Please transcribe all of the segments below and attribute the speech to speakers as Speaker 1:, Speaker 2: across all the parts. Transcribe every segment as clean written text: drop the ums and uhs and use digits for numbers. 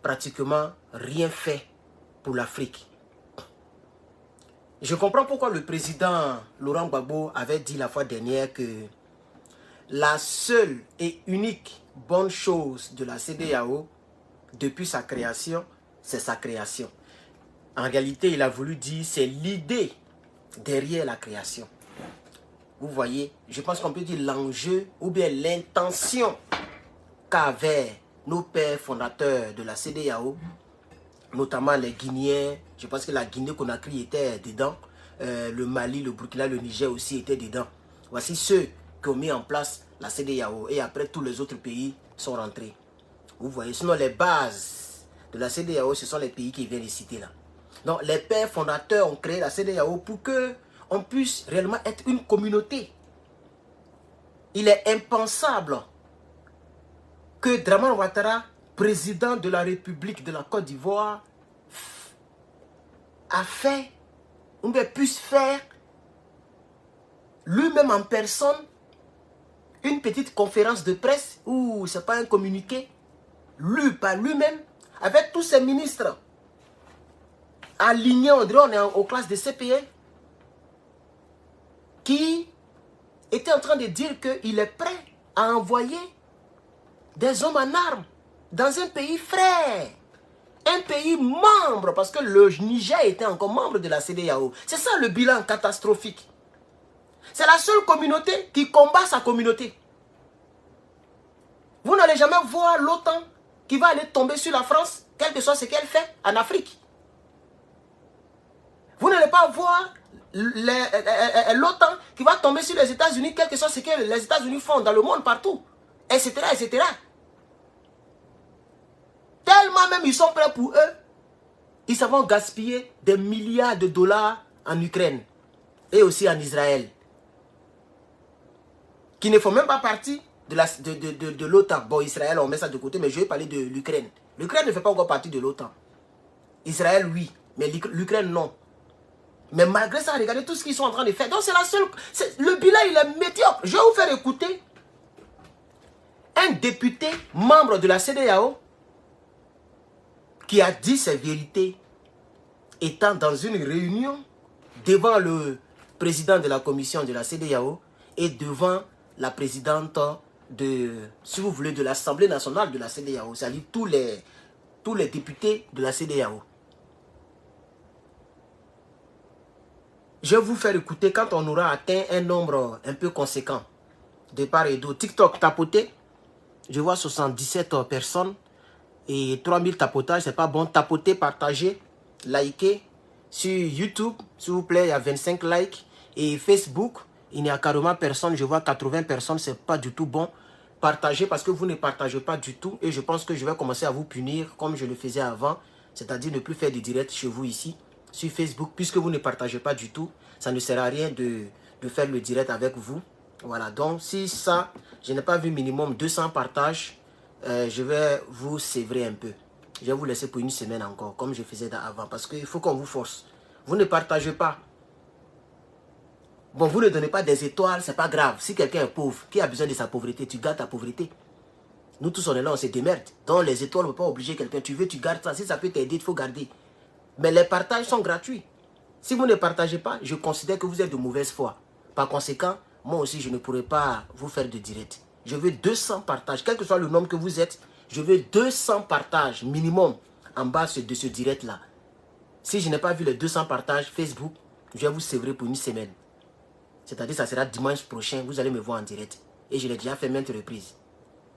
Speaker 1: pratiquement rien fait pour l'Afrique. Je comprends pourquoi le président Laurent Gbagbo avait dit la fois dernière que la seule et unique bonne chose de la CEDEAO depuis sa création, c'est sa création. En réalité, il a voulu dire c'est l'idée derrière la création. Vous voyez, je pense qu'on peut dire l'enjeu ou bien l'intention qu'avaient nos pères fondateurs de la CEDEAO, notamment les Guinéens. Je pense que la Guinée-Conakry était dedans, le Mali, le Burkina, le Niger aussi étaient dedans. Voici ceux qui ont mis en place la CEDEAO et après tous les autres pays sont rentrés. Vous voyez, sinon les bases de la CEDEAO, ce sont les pays qui viennent de citer là. Donc les pères fondateurs ont créé la CEDEAO pour qu'on puisse réellement être une communauté. Il est impensable que Dramane Ouattara, président de la République de la Côte d'Ivoire, a fait, ou bien puisse faire, lui-même en personne, une petite conférence de presse, ou c'est pas un communiqué, lu par lui-même, avec tous ses ministres, alignés, on est aux classes de CPE, qui était en train de dire qu'il est prêt à envoyer des hommes en armes dans un pays frère, un pays membre, parce que le Niger était encore membre de la CEDEAO. C'est ça le bilan catastrophique. C'est la seule communauté qui combat sa communauté. Vous n'allez jamais voir l'OTAN qui va aller tomber sur la France, quel que soit ce qu'elle fait en Afrique. Vous n'allez pas voir l'OTAN qui va tomber sur les États-Unis, quel que soit ce que les États-Unis font dans le monde partout, etc., etc. Tellement même ils sont prêts pour eux, ils savent gaspiller des milliards de dollars en Ukraine et aussi en Israël, qui ne font même pas partie de l'OTAN. Bon, Israël, on met ça de côté, mais je vais parler de l'Ukraine. L'Ukraine ne fait pas encore partie de l'OTAN. Israël, oui, mais l'Ukraine, non. Mais malgré ça, regardez tout ce qu'ils sont en train de faire. Donc c'est la seule... Le bilan, il est médiocre. Je vais vous faire écouter un député membre de la CEDEAO qui a dit ses vérités étant dans une réunion devant le président de la commission de la CEDEAO et devant la présidente de, si vous voulez, de l'Assemblée nationale de la CEDEAO, c'est-à-dire tous les députés de la CEDEAO. Je vais vous faire écouter quand on aura atteint un nombre un peu conséquent de part et d'autre. TikTok tapoté, je vois 77 personnes et 3000 tapotages, c'est pas bon. Tapoter, partager, liker. Sur YouTube, s'il vous plaît, il y a 25 likes. Et Facebook, il n'y a carrément personne, je vois 80 personnes, c'est pas du tout bon. Partagez parce que vous ne partagez pas du tout et je pense que je vais commencer à vous punir comme je le faisais avant, c'est-à-dire ne plus faire de direct chez vous ici. Sur Facebook, puisque vous ne partagez pas du tout, ça ne sert à rien de faire le direct avec vous. Voilà, donc si ça, je n'ai pas vu minimum 200 partages, je vais vous sévrer un peu. Je vais vous laisser pour une semaine encore, comme je faisais avant, parce qu'il faut qu'on vous force. Vous ne partagez pas. Bon, vous ne donnez pas des étoiles, c'est pas grave. Si quelqu'un est pauvre, qui a besoin de sa pauvreté, tu gardes ta pauvreté. Nous tous on est là, on se démerde. Donc les étoiles ne vont pas obliger quelqu'un. Tu veux, tu gardes ça. Si ça peut t'aider, il faut garder. Mais les partages sont gratuits. Si vous ne partagez pas, je considère que vous êtes de mauvaise foi. Par conséquent, moi aussi, je ne pourrai pas vous faire de direct. Je veux 200 partages. Quel que soit le nombre que vous êtes, je veux 200 partages minimum en bas de ce direct-là. Si je n'ai pas vu les 200 partages Facebook, je vais vous sévrer pour une semaine. C'est-à-dire ça sera dimanche prochain, vous allez me voir en direct. Et je l'ai déjà fait maintes reprises.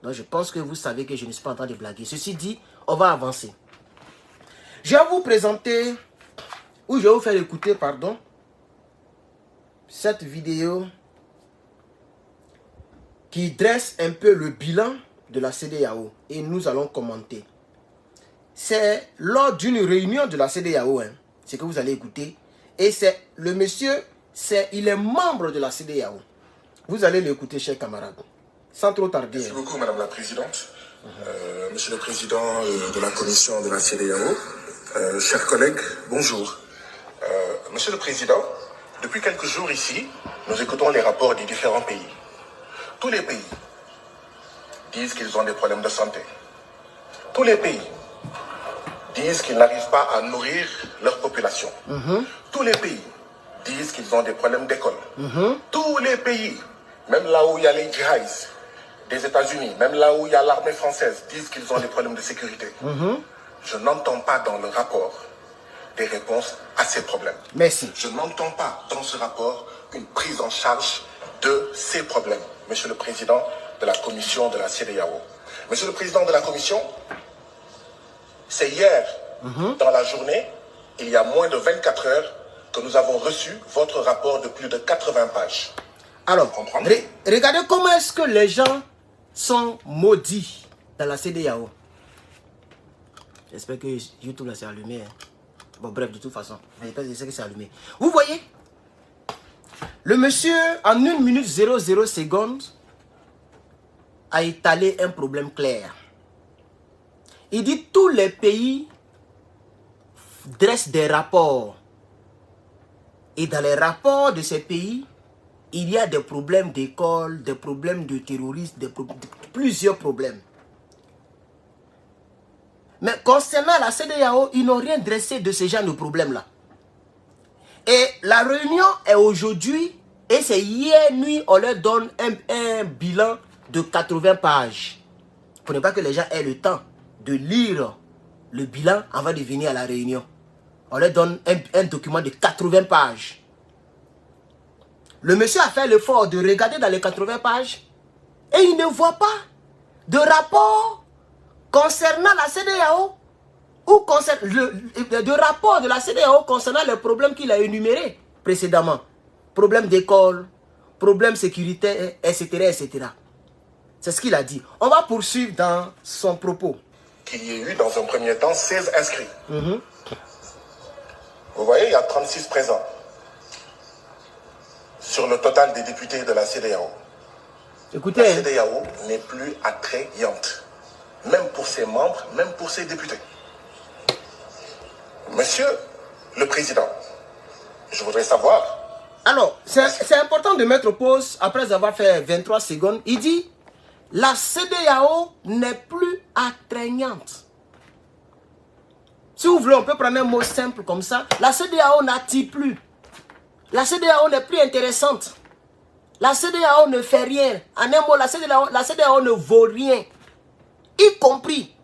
Speaker 1: Donc je pense que vous savez que je ne suis pas en train de blaguer. Ceci dit, on va avancer. Je vais vous présenter, ou je vais vous faire écouter, pardon, cette vidéo qui dresse un peu le bilan de la CEDEAO. Et nous allons commenter. C'est lors d'une réunion de la CEDEAO, hein, c'est que vous allez écouter. Et c'est le monsieur, il est membre de la CEDEAO. Vous allez l'écouter, chers camarades. Sans trop tarder.
Speaker 2: Merci beaucoup, Madame la Présidente. Monsieur le Président de la Commission de la CEDEAO, chers collègues, bonjour. Monsieur le Président, depuis quelques jours ici, nous écoutons les rapports des différents pays. Tous les pays disent qu'ils ont des problèmes de santé. Tous les pays disent qu'ils n'arrivent pas à nourrir leur population. Tous les pays disent qu'ils ont des problèmes d'école. Tous les pays, même là où il y a les djihadistes des États-Unis, même là où il y a l'armée française, disent qu'ils ont des problèmes de sécurité. Je n'entends pas dans le rapport des réponses à ces problèmes.
Speaker 1: Merci.
Speaker 2: Je n'entends pas dans ce rapport une prise en charge de ces problèmes. Monsieur le Président de la Commission de la CEDEAO. Monsieur le Président de la Commission, c'est hier, dans la journée, il y a moins de 24 heures, que nous avons reçu votre rapport de plus de 80 pages.
Speaker 1: Alors, regardez comment est-ce que les gens sont maudits dans la CEDEAO. J'espère que YouTube là c'est allumé. Hein. Bon, bref, de toute façon, je sais que c'est allumé. Vous voyez, le monsieur, en 1 minute 00 secondes, a étalé un problème clair. Il dit tous les pays dressent des rapports. Et dans les rapports de ces pays, il y a des problèmes d'école, des problèmes de terrorisme, plusieurs problèmes. Mais concernant la CEDEAO, ils n'ont rien dressé de ce genre de problème-là. Et la réunion est aujourd'hui, et c'est hier nuit, on leur donne un bilan de 80 pages. Pour ne pas que les gens aient le temps de lire le bilan avant de venir à la réunion. On leur donne un document de 80 pages. Le monsieur a fait l'effort de regarder dans les 80 pages et il ne voit pas de rapport concernant la CEDEAO ou de rapport de la CEDEAO concernant les problèmes qu'il a énumérés précédemment. Problèmes d'école, problèmes sécuritaires, etc. etc. C'est ce qu'il a dit. On va poursuivre dans son propos.
Speaker 2: Qu'il y ait eu dans un premier temps 16 inscrits. Vous voyez, il y a 36 présents sur le total des députés de la CEDEAO.
Speaker 1: Écoutez,
Speaker 2: la CEDEAO n'est plus attrayante, même pour ses membres, même pour ses députés. Monsieur le Président, je voudrais savoir...
Speaker 1: Alors, c'est important de mettre pause après avoir fait 23 secondes. Il dit, la CEDEAO n'est plus attrayante. Si vous voulez, on peut prendre un mot simple comme ça. La CEDEAO n'attire plus. La CEDEAO n'est plus intéressante. La CEDEAO ne fait rien. En un mot, la CEDEAO ne vaut rien. Y compris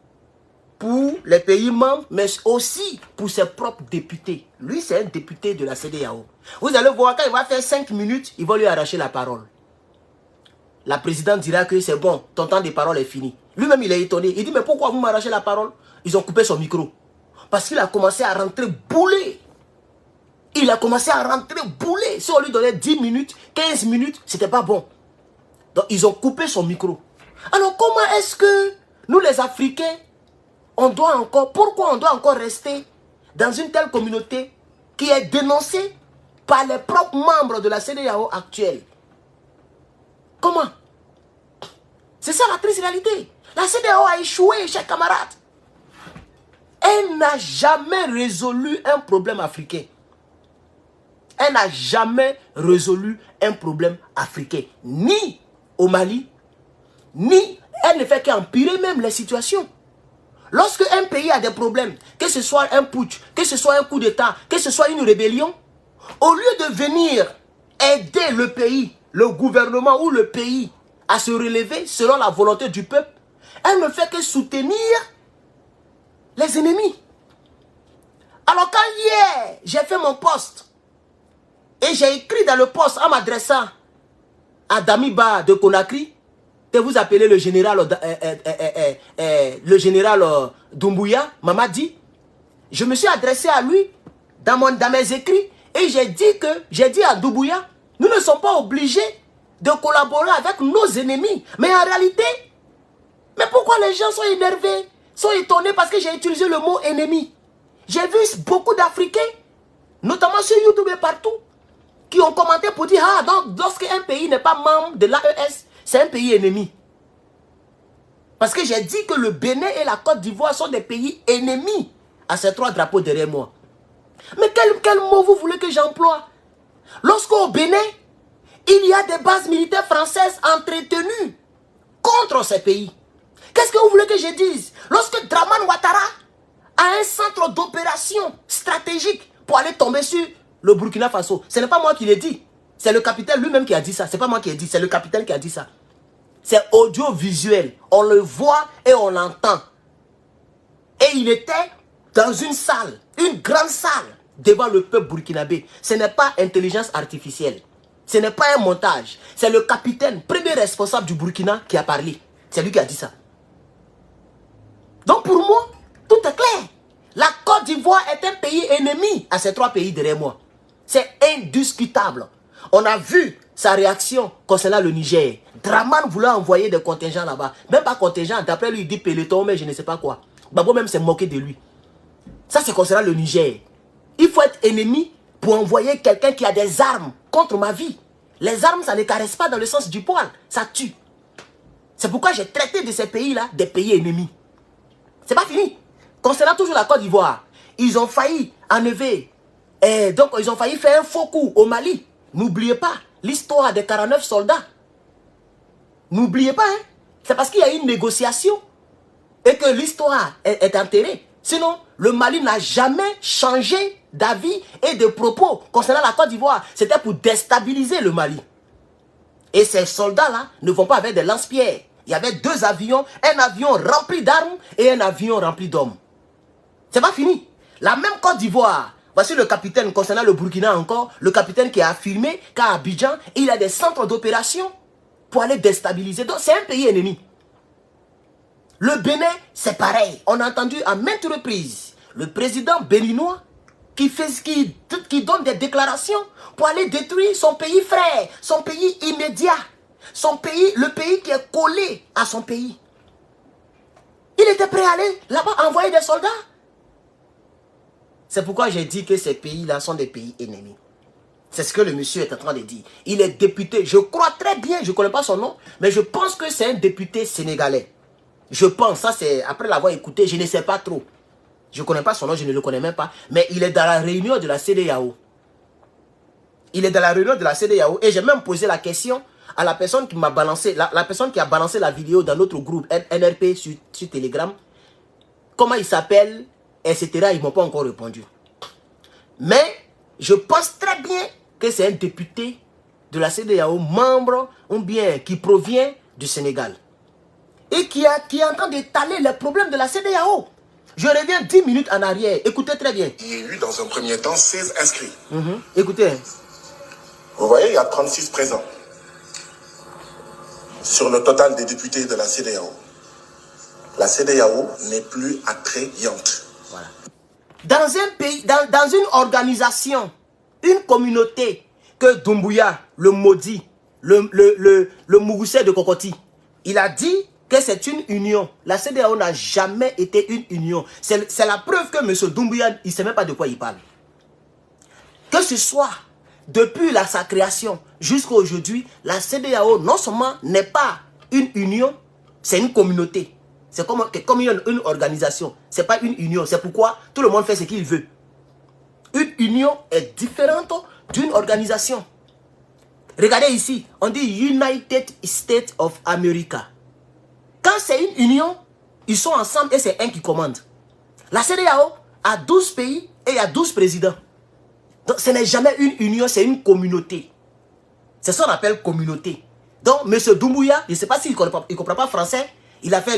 Speaker 1: pour les pays membres, mais aussi pour ses propres députés. Lui, c'est un député de la CEDEAO. Vous allez voir, quand il va faire 5 minutes, il va lui arracher la parole. La présidente dira que c'est bon, ton temps de parole est fini. Lui-même, il est étonné. Il dit, mais pourquoi vous m'arrachez la parole? Ils ont coupé son micro. Parce qu'il a commencé à rentrer boulet. Il a commencé à rentrer boulet. Si on lui donnait 10 minutes, 15 minutes, c'était pas bon. Donc, ils ont coupé son micro. Alors, comment est-ce que nous, les Africains, pourquoi on doit encore rester dans une telle communauté qui est dénoncée par les propres membres de la CEDEAO actuelle? Comment? C'est ça la triste réalité. La CEDEAO a échoué, chers camarades. Elle n'a jamais résolu un problème africain. Elle n'a jamais résolu un problème africain. Ni au Mali, ni elle ne fait qu'empirer même les situations. Lorsque un pays a des problèmes, que ce soit un putsch, que ce soit un coup d'État, que ce soit une rébellion, au lieu de venir aider le pays, le gouvernement ou le pays à se relever selon la volonté du peuple, elle ne fait que soutenir les ennemis. Alors quand hier, j'ai fait mon poste et j'ai écrit dans le poste en m'adressant à Damiba de Conakry, que vous appelez le général Doumbouya, Mamadi, je me suis adressé à lui dans mes écrits et j'ai dit à Doumbouya, nous ne sommes pas obligés de collaborer avec nos ennemis. Mais en réalité, mais pourquoi les gens sont énervés, sont étonnés parce que j'ai utilisé le mot ennemi? J'ai vu beaucoup d'Africains, notamment sur YouTube et partout, qui ont commenté pour dire, ah, donc lorsqu'un pays n'est pas membre de l'AES, c'est un pays ennemi. Parce que j'ai dit que le Bénin et la Côte d'Ivoire sont des pays ennemis à ces 3 drapeaux derrière moi. Mais quel mot vous voulez que j'emploie? Lorsqu'au Bénin, il y a des bases militaires françaises entretenues contre ces pays. Qu'est-ce que vous voulez que je dise? Lorsque Draman Ouattara a un centre d'opération stratégique pour aller tomber sur le Burkina Faso. Ce n'est pas moi qui l'ai dit. C'est le capitaine lui-même qui a dit ça. Ce n'est pas moi qui ai dit, c'est le capitaine qui a dit ça. C'est audiovisuel. On le voit et on l'entend. Et il était dans une salle, une grande salle, devant le peuple burkinabé. Ce n'est pas intelligence artificielle. Ce n'est pas un montage. C'est le capitaine, premier responsable du Burkina qui a parlé. C'est lui qui a dit ça. Donc pour moi, tout est clair. La Côte d'Ivoire est un pays ennemi à ces trois pays derrière moi. C'est indiscutable. On a vu sa réaction concernant le Niger. Draman voulait envoyer des contingents là-bas. Même pas contingents, d'après lui il dit peloton, mais je ne sais pas quoi. Babo même s'est moqué de lui. Ça c'est concernant le Niger. Il faut être ennemi pour envoyer quelqu'un qui a des armes contre ma vie. Les armes, ça ne caresse pas dans le sens du poil. Ça tue. C'est pourquoi j'ai traité de ces pays-là des pays ennemis. C'est pas fini. Concernant toujours la Côte d'Ivoire, ils ont failli enlever. Donc, ils ont failli faire un faux coup au Mali. N'oubliez pas l'histoire des 49 soldats. N'oubliez pas, hein. C'est parce qu'il y a eu une négociation et que l'histoire est enterrée. Sinon, le Mali n'a jamais changé d'avis et de propos concernant la Côte d'Ivoire. C'était pour déstabiliser le Mali. Et ces soldats-là ne vont pas avec des lance-pierres. Il y avait deux avions, un avion rempli d'armes et un avion rempli d'hommes. C'est pas fini. La même Côte d'Ivoire, voici le capitaine concernant le Burkina encore, le capitaine qui a affirmé qu'à Abidjan, il y a des centres d'opération pour aller déstabiliser. Donc c'est un pays ennemi. Le Bénin, c'est pareil. On a entendu à maintes reprises le président béninois qui donne des déclarations pour aller détruire son pays frère, son pays immédiat, son pays, le pays qui est collé à son pays. Il était prêt à aller là-bas envoyer des soldats. C'est pourquoi j'ai dit que ces pays-là sont des pays ennemis. C'est ce que le monsieur est en train de dire. Il est député, je crois très bien, je ne connais pas son nom, mais je pense que c'est un député sénégalais. Je pense, ça c'est, après l'avoir écouté, je ne sais pas trop. Je ne connais pas son nom, je ne le connais même pas. Mais il est dans la réunion de la CEDEAO. Il est dans la réunion de la CEDEAO. Et j'ai même posé la question à la personne qui m'a balancé, la personne qui a balancé la vidéo dans notre groupe NRP sur Telegram. Comment il s'appelle, etc. Ils ne m'ont pas encore répondu. Mais je pense très bien que c'est un député de la CEDEAO, membre ou bien qui provient du Sénégal. Et qui est en train d'étaler les problèmes de la CEDEAO. Je reviens 10 minutes en arrière. Écoutez très bien.
Speaker 2: Il y a eu dans un premier temps 16 inscrits.
Speaker 1: Écoutez.
Speaker 2: Vous voyez, il y a 36 présents. Sur le total des députés de la CEDEAO. La CEDEAO n'est plus attrayante.
Speaker 1: Voilà. Dans un pays, dans une organisation, une communauté que Doumbouya, le maudit, le Mouroussé de Kokoti, il a dit que c'est une union. La CEDEAO n'a jamais été une union. C'est la preuve que M. Doumbouya, il ne sait même pas de quoi il parle. Que ce soit depuis sa création jusqu'à aujourd'hui, la CEDEAO non seulement n'est pas une union, c'est une communauté. C'est comme une organisation. Ce n'est pas une union. C'est pourquoi tout le monde fait ce qu'il veut. Une union est différente d'une organisation. Regardez ici, on dit United States of America. Quand c'est une union, ils sont ensemble et c'est un qui commande. La CEDEAO a 12 pays et il y a 12 présidents. Donc ce n'est jamais une union, c'est une communauté. C'est ça qu'on appelle communauté. Donc M. Doumbouya, je ne sais pas s'il ne comprend pas français. Il a fait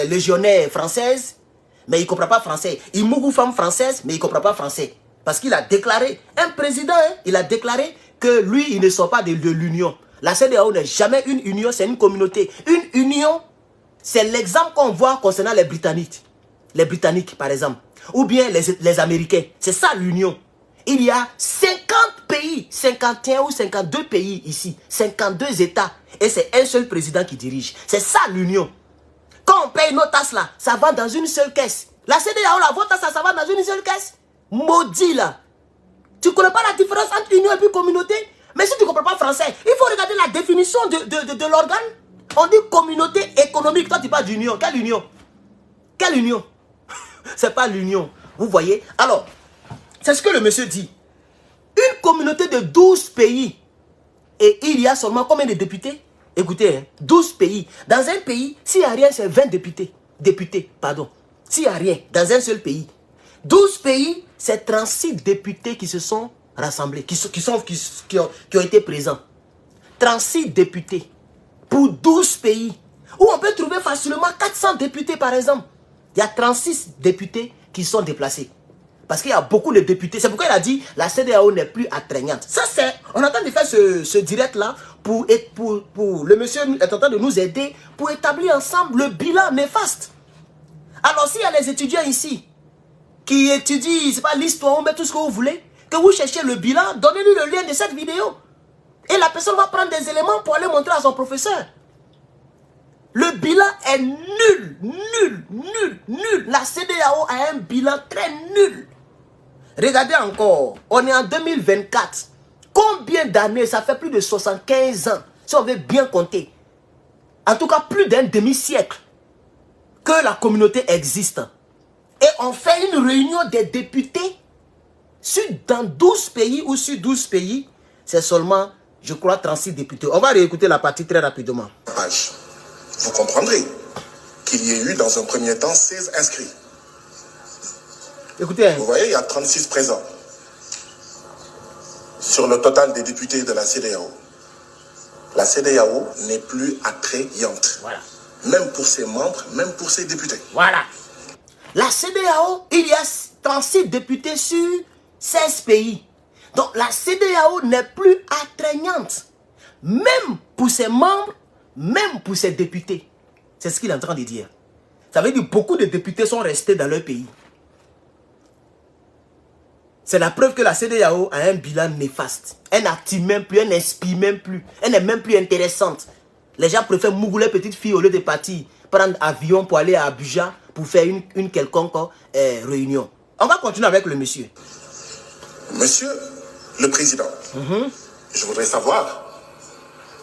Speaker 1: légionnaire française, mais il ne comprend pas français. Il mourut femme française, mais il ne comprend pas français. Parce qu'il a déclaré, un président, il a déclaré que lui, il ne sort pas de l'union. La CEDEAO n'est jamais une union, c'est une communauté. Une union, c'est l'exemple qu'on voit concernant les Britanniques. Les Britanniques, par exemple. Ou bien les Américains. C'est ça l'union. Il y a 50 pays, 51 ou 52 pays ici. 52 États. Et c'est un seul président qui dirige. C'est ça l'union. Quand on paye nos tasses là, ça va dans une seule caisse. La CEDEAO là, votre tasse, ça va dans une seule caisse. Maudit là. Tu ne connais pas la différence entre union et puis communauté? Mais si tu ne comprends pas français, il faut regarder la définition de l'organe. On dit communauté économique. Toi, tu parles d'union. Quelle union? Quelle union? C'est pas l'union. Vous voyez? Alors, c'est ce que le monsieur dit. Une communauté de 12 pays. Et il y a seulement combien de députés? Écoutez, hein, 12 pays. Dans un pays, s'il n'y a rien, c'est 20 députés. Députés, pardon. s'il n'y a rien, dans un seul pays, 12 pays, c'est 36 députés qui se sont rassemblés, qui ont été présents. 36 députés pour 12 pays, où on peut trouver facilement 400 députés par exemple. Il y a 36 députés qui sont déplacés. Parce qu'il y a beaucoup de députés. C'est pourquoi il a dit la CEDEAO n'est plus attrayante. Ça c'est, on est en train de faire ce direct là pour le monsieur est en train de nous aider pour établir ensemble le bilan néfaste. Alors s'il y a les étudiants ici qui étudient, c'est pas l'histoire, on met tout ce que vous voulez, que vous cherchez le bilan, donnez-lui le lien de cette vidéo. Et la personne va prendre des éléments pour aller montrer à son professeur. Le bilan est nul, nul, nul, nul. La CEDEAO a un bilan très nul. Regardez encore, on est en 2024. Combien d'années? Ça fait plus de 75 ans, si on veut bien compter. En tout cas, plus d'un demi-siècle que la communauté existe. Et on fait une réunion des députés dans 12 pays ou sur 12 pays. C'est seulement, je crois, 36 députés. On va réécouter la partie très rapidement.
Speaker 2: Vous comprendrez qu'il y ait eu dans un premier temps 16 inscrits.
Speaker 1: Écoutez.
Speaker 2: Vous voyez, il y a 36 présents sur le total des députés de la CEDEAO. La CEDEAO n'est plus attrayante.
Speaker 1: Voilà.
Speaker 2: Même pour ses membres, même pour ses députés.
Speaker 1: Voilà. La CEDEAO, il y a 36 députés sur 16 pays. Donc la CEDEAO n'est plus attrayante. Même pour ses membres, même pour ses députés. C'est ce qu'il est en train de dire. Ça veut dire que beaucoup de députés sont restés dans leur pays. C'est la preuve que la CEDEAO a un bilan néfaste. Elle n'attire même plus, elle n'inspire même plus. Elle n'est même plus intéressante. Les gens préfèrent mougouler petite fille au lieu de partir, prendre avion pour aller à Abuja pour faire une quelconque réunion. On va continuer avec le monsieur.
Speaker 2: Monsieur le Président, je voudrais savoir,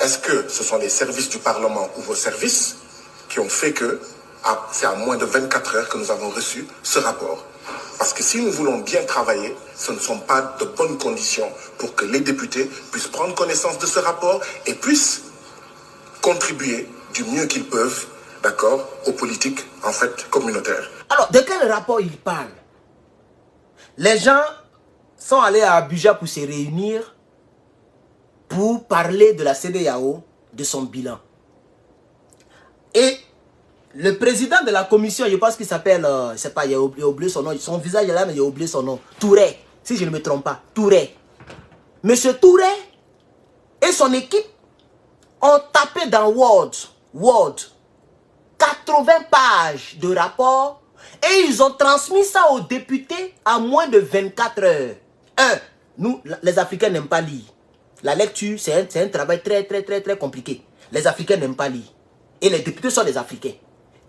Speaker 2: est-ce que ce sont les services du Parlement ou vos services qui ont fait que c'est à moins de 24 heures que nous avons reçu ce rapport? Parce que si nous voulons bien travailler, ce ne sont pas de bonnes conditions pour que les députés puissent prendre connaissance de ce rapport et puissent contribuer du mieux qu'ils peuvent, d'accord, aux politiques, en fait, communautaires.
Speaker 1: Alors, de quel rapport il parle? Les gens sont allés à Abuja pour se réunir pour parler de la CEDEAO, de son bilan. Et le président de la commission, je pense qu'il s'appelle, je ne sais pas, il a oublié son nom, son visage est là, mais il a oublié son nom. Touré, si je ne me trompe pas, Touré. Monsieur Touré et son équipe ont tapé dans Word, 80 pages de rapport et ils ont transmis ça aux députés à moins de 24 heures. Nous, les Africains n'aiment pas lire. La lecture, c'est un travail très compliqué. Les Africains n'aiment pas lire. Et les députés sont des Africains.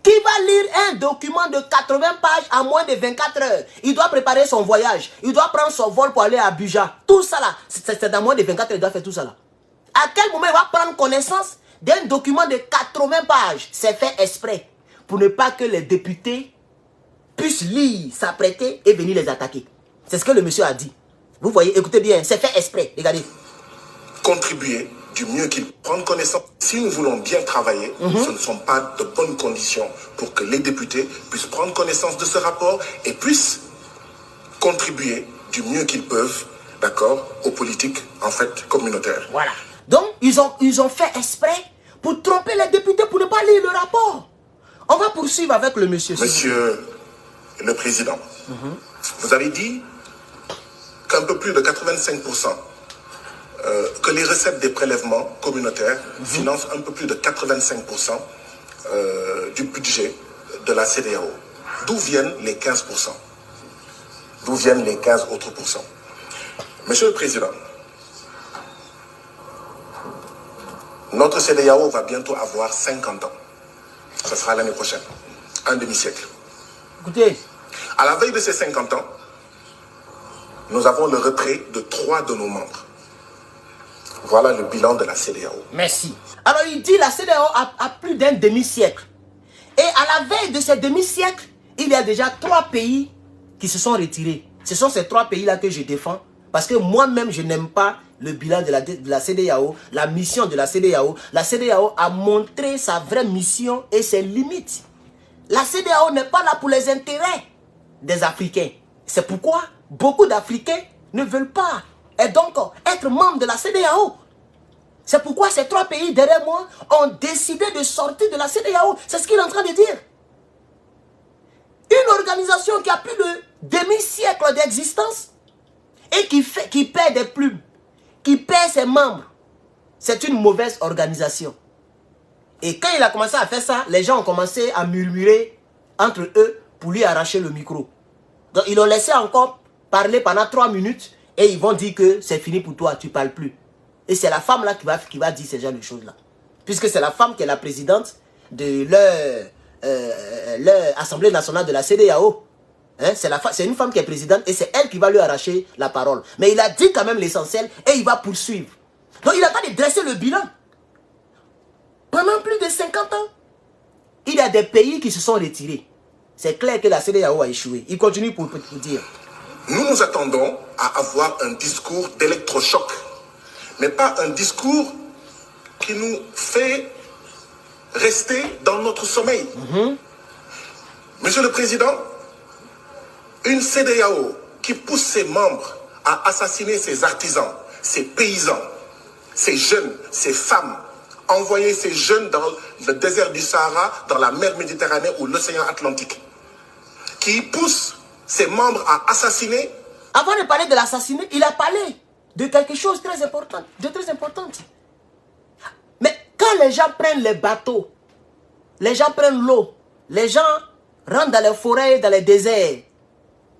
Speaker 1: Qui va lire un document de 80 pages à moins de 24 heures? Il doit préparer son voyage. Il doit prendre son vol pour aller à Abuja. Tout ça là, c'est dans moins de 24 heures, il doit faire tout ça là. À quel moment il va prendre connaissance d'un document de 80 pages? C'est fait exprès pour ne pas que les députés puissent lire, s'apprêter et venir les attaquer. C'est ce que le monsieur a dit. Vous voyez, écoutez bien, c'est fait exprès. Regardez.
Speaker 2: Contribuer du mieux qu'ils prennent connaissance. Si nous voulons bien travailler, ce ne sont pas de bonnes conditions pour que les députés puissent prendre connaissance de ce rapport et puissent contribuer du mieux qu'ils peuvent, d'accord, aux politiques, en fait, communautaires.
Speaker 1: Voilà. Donc, ils ont fait exprès pour tromper les députés pour ne pas lire le rapport. On va poursuivre avec le monsieur.
Speaker 2: Monsieur le Président, vous avez dit qu'un peu plus de 85%, que les recettes des prélèvements communautaires financent un peu plus de 85% du budget de la CEDEAO. D'où viennent les 15%? D'où viennent les 15 autres pourcents? Monsieur le Président, notre CEDEAO va bientôt avoir 50 ans. Ce sera l'année prochaine, un demi-siècle.
Speaker 1: Écoutez.
Speaker 2: À la veille de ces 50 ans, nous avons le retrait de 3 de nos membres. Voilà le bilan de la CEDEAO.
Speaker 1: Merci. Alors il dit la CEDEAO a plus d'un demi-siècle. Et à la veille de ce demi-siècle, il y a déjà 3 pays qui se sont retirés. Ce sont ces 3 pays-là que je défends. Parce que moi-même, je n'aime pas le bilan de la CEDEAO, la mission de la CEDEAO. La CEDEAO a montré sa vraie mission et ses limites. La CEDEAO n'est pas là pour les intérêts des Africains. C'est pourquoi beaucoup d'Africains ne veulent pas et donc être membres de la CEDEAO. C'est pourquoi ces 3 pays derrière moi ont décidé de sortir de la CEDEAO. C'est ce qu'il est en train de dire. Une organisation qui a plus de demi-siècle d'existence et qui perd des plumes, qui perd ses membres, c'est une mauvaise organisation. Et quand il a commencé à faire ça, les gens ont commencé à murmurer entre eux pour lui arracher le micro. Donc ils l'ont laissé encore parler pendant 3 minutes et ils vont dire que c'est fini pour toi, tu ne parles plus. Et c'est la femme là qui va dire ce genre de choses là. Puisque c'est la femme qui est la présidente de leur Assemblée nationale de la CEDEAO. Hein, c'est une femme qui est présidente et c'est elle qui va lui arracher la parole. Mais il a dit quand même l'essentiel et il va poursuivre. Donc il n'a pas de dresser le bilan. Pendant plus de 50 ans, il y a des pays qui se sont retirés. C'est clair que la CEDEAO a échoué. Il continue pour dire.
Speaker 2: Nous nous attendons à avoir un discours d'électrochoc, mais pas un discours qui nous fait rester dans notre sommeil. Monsieur le Président, une CEDEAO qui pousse ses membres à assassiner ses artisans, ses paysans, ses jeunes, ses femmes, envoyer ces jeunes dans le désert du Sahara, dans la mer Méditerranée ou l'océan Atlantique, qui pousse ses membres à assassiner.
Speaker 1: Avant de parler de l'assassinat, il a parlé de quelque chose de très important. Mais quand les gens prennent les bateaux, les gens prennent l'eau, les gens rentrent dans les forêts, dans les déserts,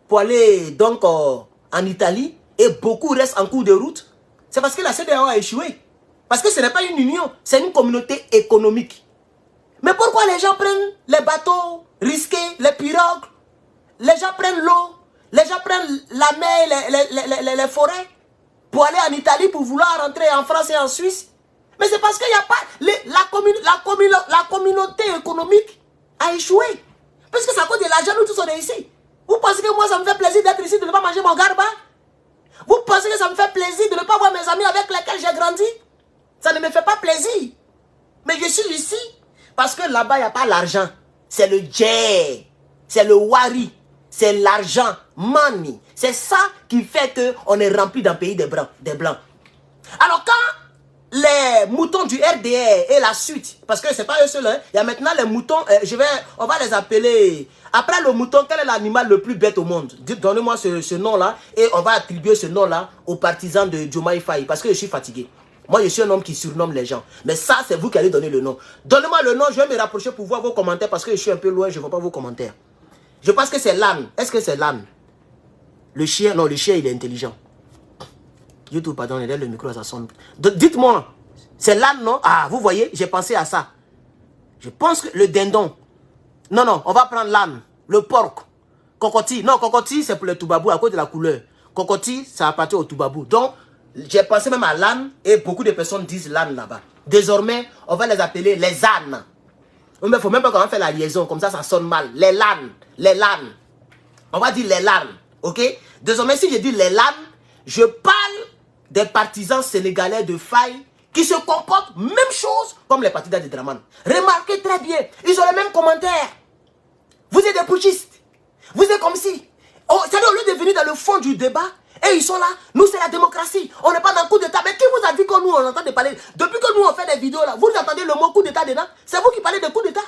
Speaker 1: pour aller donc en Italie, et beaucoup restent en cours de route, c'est parce que la CEDEAO a échoué. Parce que ce n'est pas une union, c'est une communauté économique. Mais pourquoi les gens prennent les bateaux risqués, les pirogues, les gens prennent l'eau, les gens prennent la mer, les forêts, pour aller en Italie, pour vouloir rentrer en France et en Suisse? Mais c'est parce qu'il n'y a pas... La communauté économique a échoué. Parce que c'est à cause de l'argent, nous tous on est ici. Vous pensez que moi, ça me fait plaisir d'être ici, de ne pas manger mon garba? Vous pensez que ça me fait plaisir de ne pas voir mes amis avec lesquels j'ai grandi? Ça ne me fait pas plaisir. Mais je suis ici parce que là-bas, il n'y a pas l'argent. C'est le djé, c'est le wari, c'est l'argent, money. C'est ça qui fait qu'on est rempli d'un pays des blancs. Alors quand les moutons du RDR et la suite, parce que ce n'est pas eux seuls, hein, il y a maintenant les moutons, on va les appeler... Après le mouton, quel est l'animal le plus bête au monde? Donnez-moi ce nom-là et on va attribuer ce nom-là aux partisans de Diomaye Faye parce que je suis fatigué. Moi, je suis un homme qui surnomme les gens. Mais ça, c'est vous qui allez donner le nom. Donnez-moi le nom, je vais me rapprocher pour voir vos commentaires parce que je suis un peu loin, je ne vois pas vos commentaires. Je pense que c'est l'âne. Est-ce que c'est l'âne? Le chien, non, le chien, il est intelligent. YouTube, pardon, il a le micro, ça sonne. Dites-moi, c'est l'âne, non? Ah, vous voyez, j'ai pensé à ça. Je pense que le dindon. Non, on va prendre l'âne, le porc, cocotier. Non, cocotier, c'est pour le toubabou à cause de la couleur. Cocotier, ça appartient au toubabou. Donc, j'ai pensé même à l'âne et beaucoup de personnes disent l'âne là-bas. Désormais, on va les appeler les ânes. Il ne faut même pas qu'on fasse la liaison, comme ça sonne mal. Les l'âne. On va dire les l'âne, ok? Désormais, si je dis les l'âne, je parle des partisans sénégalais de Faye qui se comportent même chose comme les partisans de Draman. Remarquez très bien, ils ont les mêmes commentaires. Vous êtes des putschistes. Vous êtes comme si. C'est-à-dire au lieu de venir dans le fond du débat, et ils sont là, nous c'est la démocratie, on n'est pas dans le coup d'état. Mais qui vous a dit que nous on entend parler? Depuis que nous on fait des vidéos là, vous entendez le mot coup d'état dedans? C'est vous qui parlez de coup d'état.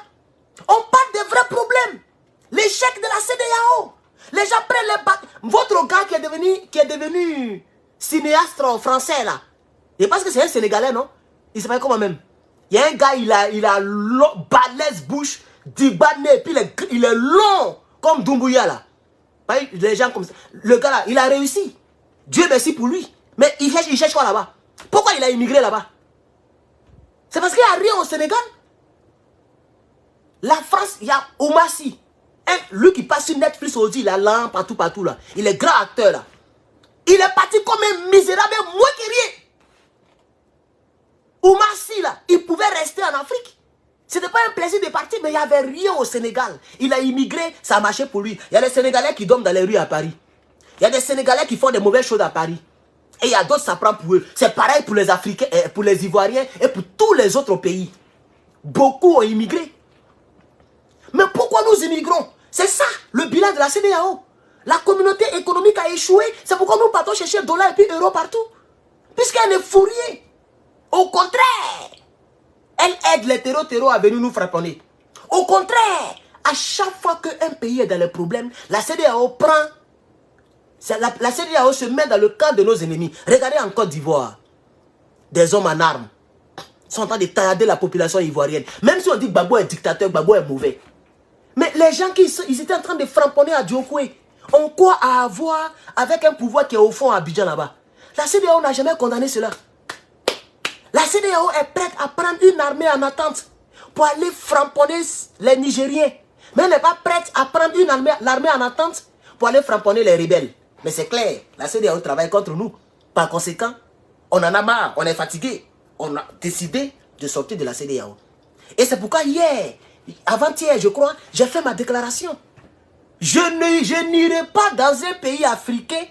Speaker 1: On parle des vrais problèmes. L'échec de la CEDEAO. Les gens prennent les bacs. Votre gars qui est devenu cinéaste français là, et parce que c'est un Sénégalais, non? Il s'appelle comment même? Il y a un gars, il a balèze bouche, dibané, puis il est long comme Doumbouya là. Les gens comme ça. Le gars là, il a réussi. Dieu merci pour lui. Mais il cherche quoi là-bas? Pourquoi il a immigré là-bas? C'est parce qu'il n'y a rien au Sénégal. La France, il y a Oumar Sy. Lui qui passe sur Netflix aussi, il a l'âme partout là. Il est grand acteur là. Il est parti comme un misérable, moi qui rien. Oumar Sy là, il pouvait rester en Afrique. Ce n'était pas un plaisir de partir, mais il n'y avait rien au Sénégal. Il a immigré, ça a marché pour lui. Il y a des Sénégalais qui dorment dans les rues à Paris. Il y a des Sénégalais qui font des mauvaises choses à Paris. Et il y a d'autres, ça prend pour eux. C'est pareil pour les Africains, pour les Ivoiriens et pour tous les autres pays. Beaucoup ont immigré. Mais pourquoi nous immigrons? C'est ça, le bilan de la CEDEAO. La communauté économique a échoué. C'est pourquoi nous partons chercher dollars et puis euros partout. Puisqu'elle est fourrier. Au contraire, elle aide les terreaux à venir nous frapponner. Au contraire, à chaque fois qu'un pays est dans les problèmes, la CEDEAO prend... La CEDEAO se met dans le camp de nos ennemis. Regardez en Côte d'Ivoire. Des hommes en armes sont en train de tailler la population ivoirienne. Même si on dit que Gbagbo est dictateur, Gbagbo est mauvais. Mais les gens ils étaient en train de framponner à Diokoué ont quoi à avoir avec un pouvoir qui est au fond à Abidjan là-bas. La CEDEAO n'a jamais condamné cela. La CEDEAO est prête à prendre une armée en attente pour aller framponner les Nigériens. Mais elle n'est pas prête à prendre l'armée en attente pour aller framponner les rebelles. Mais c'est clair, la CEDEAO travaille contre nous. Par conséquent, on en a marre, on est fatigué. On a décidé de sortir de la CEDEAO. Et c'est pourquoi hier, avant-hier, je crois, j'ai fait ma déclaration. Je n'irai pas dans un pays africain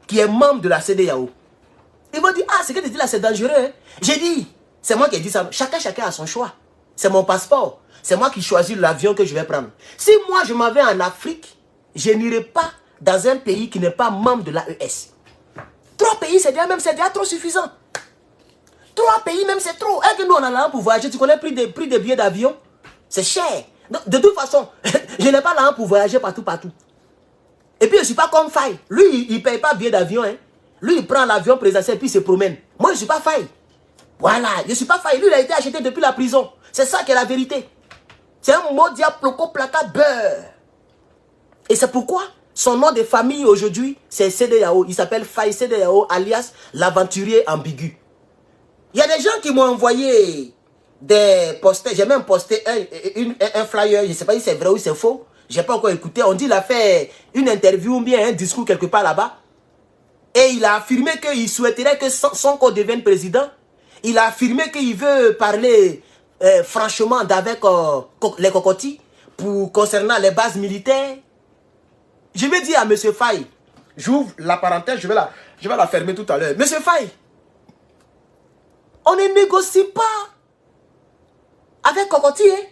Speaker 1: qui est membre de la CEDEAO. Ils vont dire, ah, ce que tu dis là, c'est dangereux. Hein? J'ai dit, c'est moi qui ai dit ça. Chacun a son choix. C'est mon passeport. C'est moi qui choisis l'avion que je vais prendre. Si moi, je m'en vais en Afrique, je n'irai pas dans un pays qui n'est pas membre de l'AES. 3 pays, c'est déjà trop suffisant. 3 pays, même c'est trop. Et que nous, on a l'argent pour voyager. Tu connais le prix des billets d'avion? C'est cher. De toute façon, je n'ai pas l'argent pour voyager partout. Et puis, je ne suis pas comme Faye. Lui, il ne paye pas billet d'avion. Hein. Lui, il prend l'avion présidentiel et puis il se promène. Moi, je ne suis pas Faye. Voilà, je ne suis pas Faye. Lui, il a été acheté depuis la prison. C'est ça qui est la vérité. C'est un mot diaploco placa beurre. Et c'est pourquoi son nom de famille aujourd'hui, c'est CEDEAO. Il s'appelle Faye CEDEAO, alias l'aventurier ambigu. Il y a des gens qui m'ont envoyé des posters. J'ai même posté un flyer. Je ne sais pas si c'est vrai ou c'est faux. Je n'ai pas encore écouté. On dit qu'il a fait une interview ou bien un discours quelque part là-bas. Et il a affirmé qu'il souhaiterait que Sonko devienne président. Il a affirmé qu'il veut parler franchement avec les cocotis concernant les bases militaires. Je vais dire à M. Faye, j'ouvre la parenthèse, je vais la fermer tout à l'heure. M. Faye, on ne négocie pas avec Cocotti. Hein?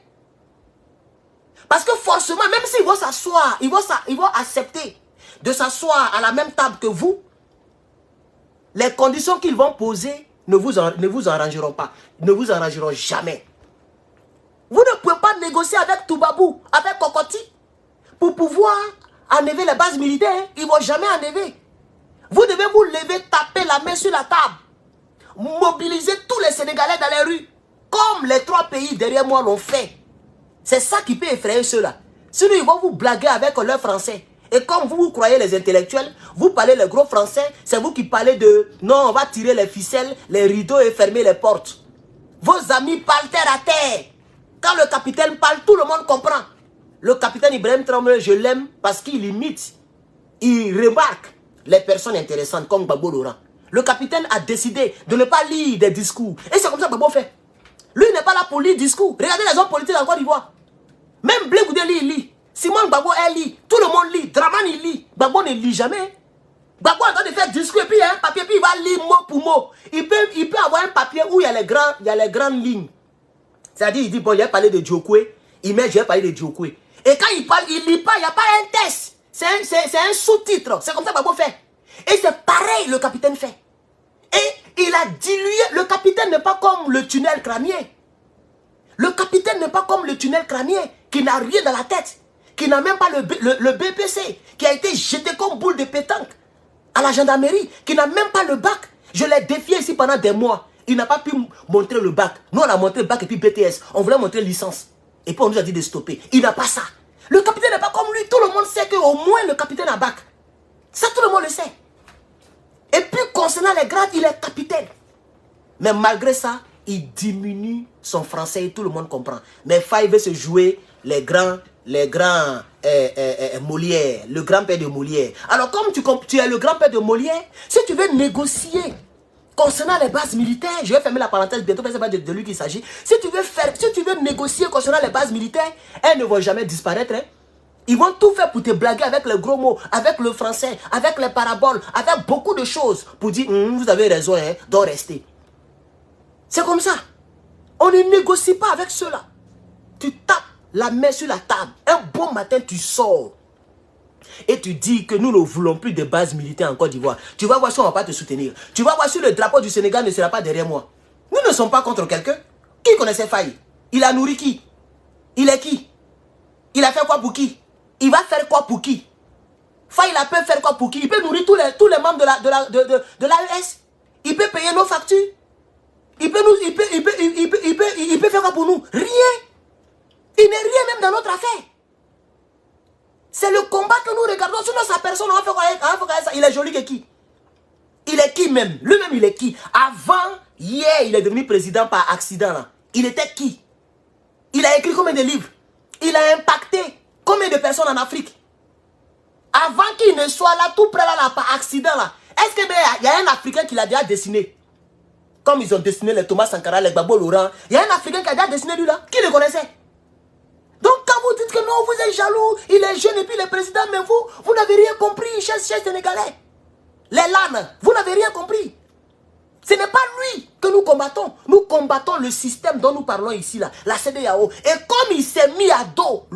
Speaker 1: Parce que forcément, même s'ils vont s'asseoir, ils vont accepter de s'asseoir à la même table que vous, les conditions qu'ils vont poser ne vous arrangeront pas. Ne vous arrangeront jamais. Vous ne pouvez pas négocier avec Toubabou, avec Cocotti, pour pouvoir enlever les bases militaires. Hein? Ils ne vont jamais enlever. Vous devez vous lever, taper la main sur la table. Mobiliser tous les Sénégalais dans les rues, comme les 3 pays derrière moi l'ont fait. C'est ça qui peut effrayer ceux-là. Sinon, ils vont vous blaguer avec leur français. Et comme vous croyez les intellectuels, vous parlez le gros français, c'est vous qui parlez de non, on va tirer les ficelles, les rideaux et fermer les portes. Vos amis parlent terre à terre. Quand le capitaine parle, tout le monde comprend. Le capitaine Ibrahim Traoré, je l'aime parce qu'il imite, il remarque les personnes intéressantes comme Gbagbo Laurent. Le capitaine a décidé de ne pas lire des discours. Et c'est comme ça que Gbagbo fait. Lui, il n'est pas là pour lire discours. Regardez les hommes politiques en Côte d'Ivoire. Même Blé Goudé lit, il lit. Simon Gbagbo, elle lit. Tout le monde lit. Draman, il lit. Gbagbo ne lit jamais. Gbagbo est en train de faire discours et puis il y a un papier, puis il va lire mot pour mot. Il peut avoir un papier où il y a les grandes lignes. C'est-à-dire, il dit, bon, il a parlé de Diokoué. Il met, j'ai parlé de Diokoué. Et quand il parle, il ne lit pas, il n'y a pas un test. C'est un sous-titre. C'est comme ça que Gbagbo fait. Et c'est pareil, le capitaine fait. Et il a dilué. Le capitaine n'est pas comme le tunnel crânien. Le capitaine n'est pas comme le tunnel crânien qui n'a rien dans la tête, qui n'a même pas le BPC, qui a été jeté comme boule de pétanque à la gendarmerie, qui n'a même pas le bac. Je l'ai défié ici pendant des mois. Il n'a pas pu montrer le bac. Nous, on a montré le bac et puis BTS. On voulait montrer licence. Et puis on nous a dit de stopper. Il n'a pas ça. Le capitaine n'est pas comme lui. Tout le monde sait qu'au moins le capitaine a bac. Ça, tout le monde le sait. Et puis, concernant les grades, il est capitaine. Mais malgré ça, il diminue son français et tout le monde comprend. Mais Faye veut se jouer les grands Molière, le grand-père de Molière. Alors, comme tu es le grand-père de Molière, si tu veux négocier concernant les bases militaires, je vais fermer la parenthèse bientôt, parce que c'est pas de lui qu'il s'agit. Si tu veux négocier concernant les bases militaires, elles ne vont jamais disparaître. Hein? Ils vont tout faire pour te blaguer avec les gros mots, avec le français, avec les paraboles, avec beaucoup de choses pour dire vous avez raison, hein, donc restez. C'est comme ça. On ne négocie pas avec ceux-là. Tu tapes la main sur la table. Un bon matin, tu sors. Et tu dis que nous ne voulons plus de bases militaires en Côte d'Ivoire. Tu vas voir si on ne va pas te soutenir. Tu vas voir si le drapeau du Sénégal ne sera pas derrière moi. Nous ne sommes pas contre quelqu'un. Qui connaissait Faye? Il a nourri qui? Il est qui? Il a fait quoi pour qui? Il va faire quoi pour qui? Faye, il peut faire quoi pour qui? Il peut nourrir tous les membres de l'AES. Il peut payer nos factures. Il peut faire quoi pour nous? Rien. Il n'est rien même dans notre affaire. C'est le combat que nous regardons. Sinon, sa personne, on va faire ça. Il est joli que qui? Il est qui même? Lui-même, il est qui? Avant, hier, il est devenu président par accident. Là. Il était qui? Il a écrit combien de livres? Il a impacté combien de personnes en Afrique? Avant qu'il ne soit là, tout près là, par accident là. Est-ce qu'il y a un Africain qui l'a déjà dessiné? Comme ils ont dessiné les Thomas Sankara, les Gbagbo Laurent. Il y a un Africain qui a déjà dessiné lui là. Qui le connaissait? Donc quand vous dites que non, vous êtes jaloux, il est jeune et puis il est président, mais vous n'avez rien compris, chers Sénégalais. Les LAN, vous n'avez rien compris. Ce n'est pas lui que nous combattons. Nous combattons le système dont nous parlons ici, là, la CEDEAO. Et comme il s'est mis à dos,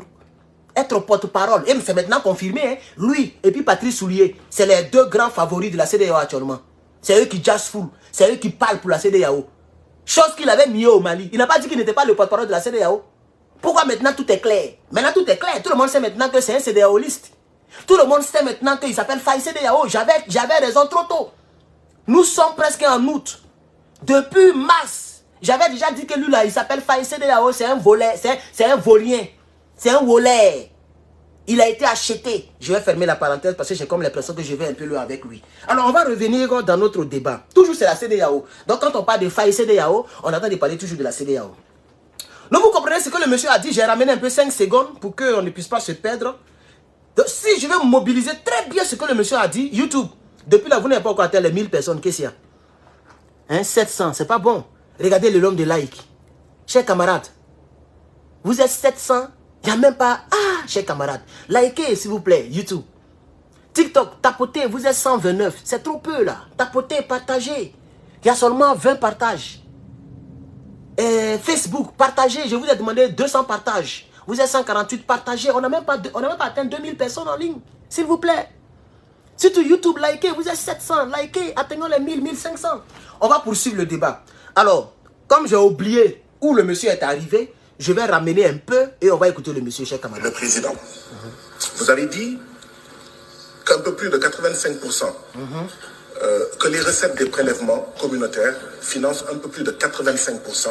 Speaker 1: être porte-parole, et c'est maintenant confirmé, hein, lui et puis Patrice Soulier, c'est les deux grands favoris de la CEDEAO actuellement. C'est eux qui jazz full, c'est eux qui parlent pour la CEDEAO. Chose qu'il avait mis au Mali. Il n'a pas dit qu'il n'était pas le porte-parole de la CEDEAO. Pourquoi maintenant tout est clair? Maintenant tout est clair. Tout le monde sait maintenant que c'est un CEDEAOliste. Tout le monde sait maintenant qu'il s'appelle Faye CEDEAO. J'avais raison trop tôt. Nous sommes presque en août. Depuis mars, j'avais déjà dit que lui là, il s'appelle Faye CEDEAO. C'est un volet, c'est un volien. C'est un volet. Il a été acheté. Je vais fermer la parenthèse parce que j'ai comme l'impression que je vais un peu loin avec lui. Alors on va revenir dans notre débat. Toujours c'est la CEDEAO. Donc quand on parle de Faye CEDEAO, on attend de parler toujours de la CEDEAO. Donc vous comprenez ce que le monsieur a dit. J'ai ramené un peu 5 secondes pour qu'on ne puisse pas se perdre. Donc, si je vais mobiliser très bien ce que le monsieur a dit, YouTube, depuis là vous n'avez pas encore atteint les 1000 personnes. Qu'est-ce qu'il y a? Hein, 700, c'est pas bon. Regardez le nombre de likes. Chers camarades, vous êtes 700, il n'y a même pas... Ah, chers camarades, likez s'il vous plaît, YouTube. TikTok, tapotez, vous êtes 129. C'est trop peu là. Tapotez, partagez. Il y a seulement 20 partages. Facebook, partagez. Je vous ai demandé 200 partages. Vous êtes 148 partagés. On n'a même pas atteint 2000 personnes en ligne. S'il vous plaît. Surtout YouTube, likez. Vous êtes 700. Likez. Atteignons les 1000, 1500. On va poursuivre le débat. Alors, comme j'ai oublié où le monsieur est arrivé, je vais ramener un peu et on va écouter le monsieur, cher camarade.
Speaker 2: Le président, vous avez dit qu'un peu plus de 85%, que les recettes des prélèvements communautaires financent un peu plus de 85%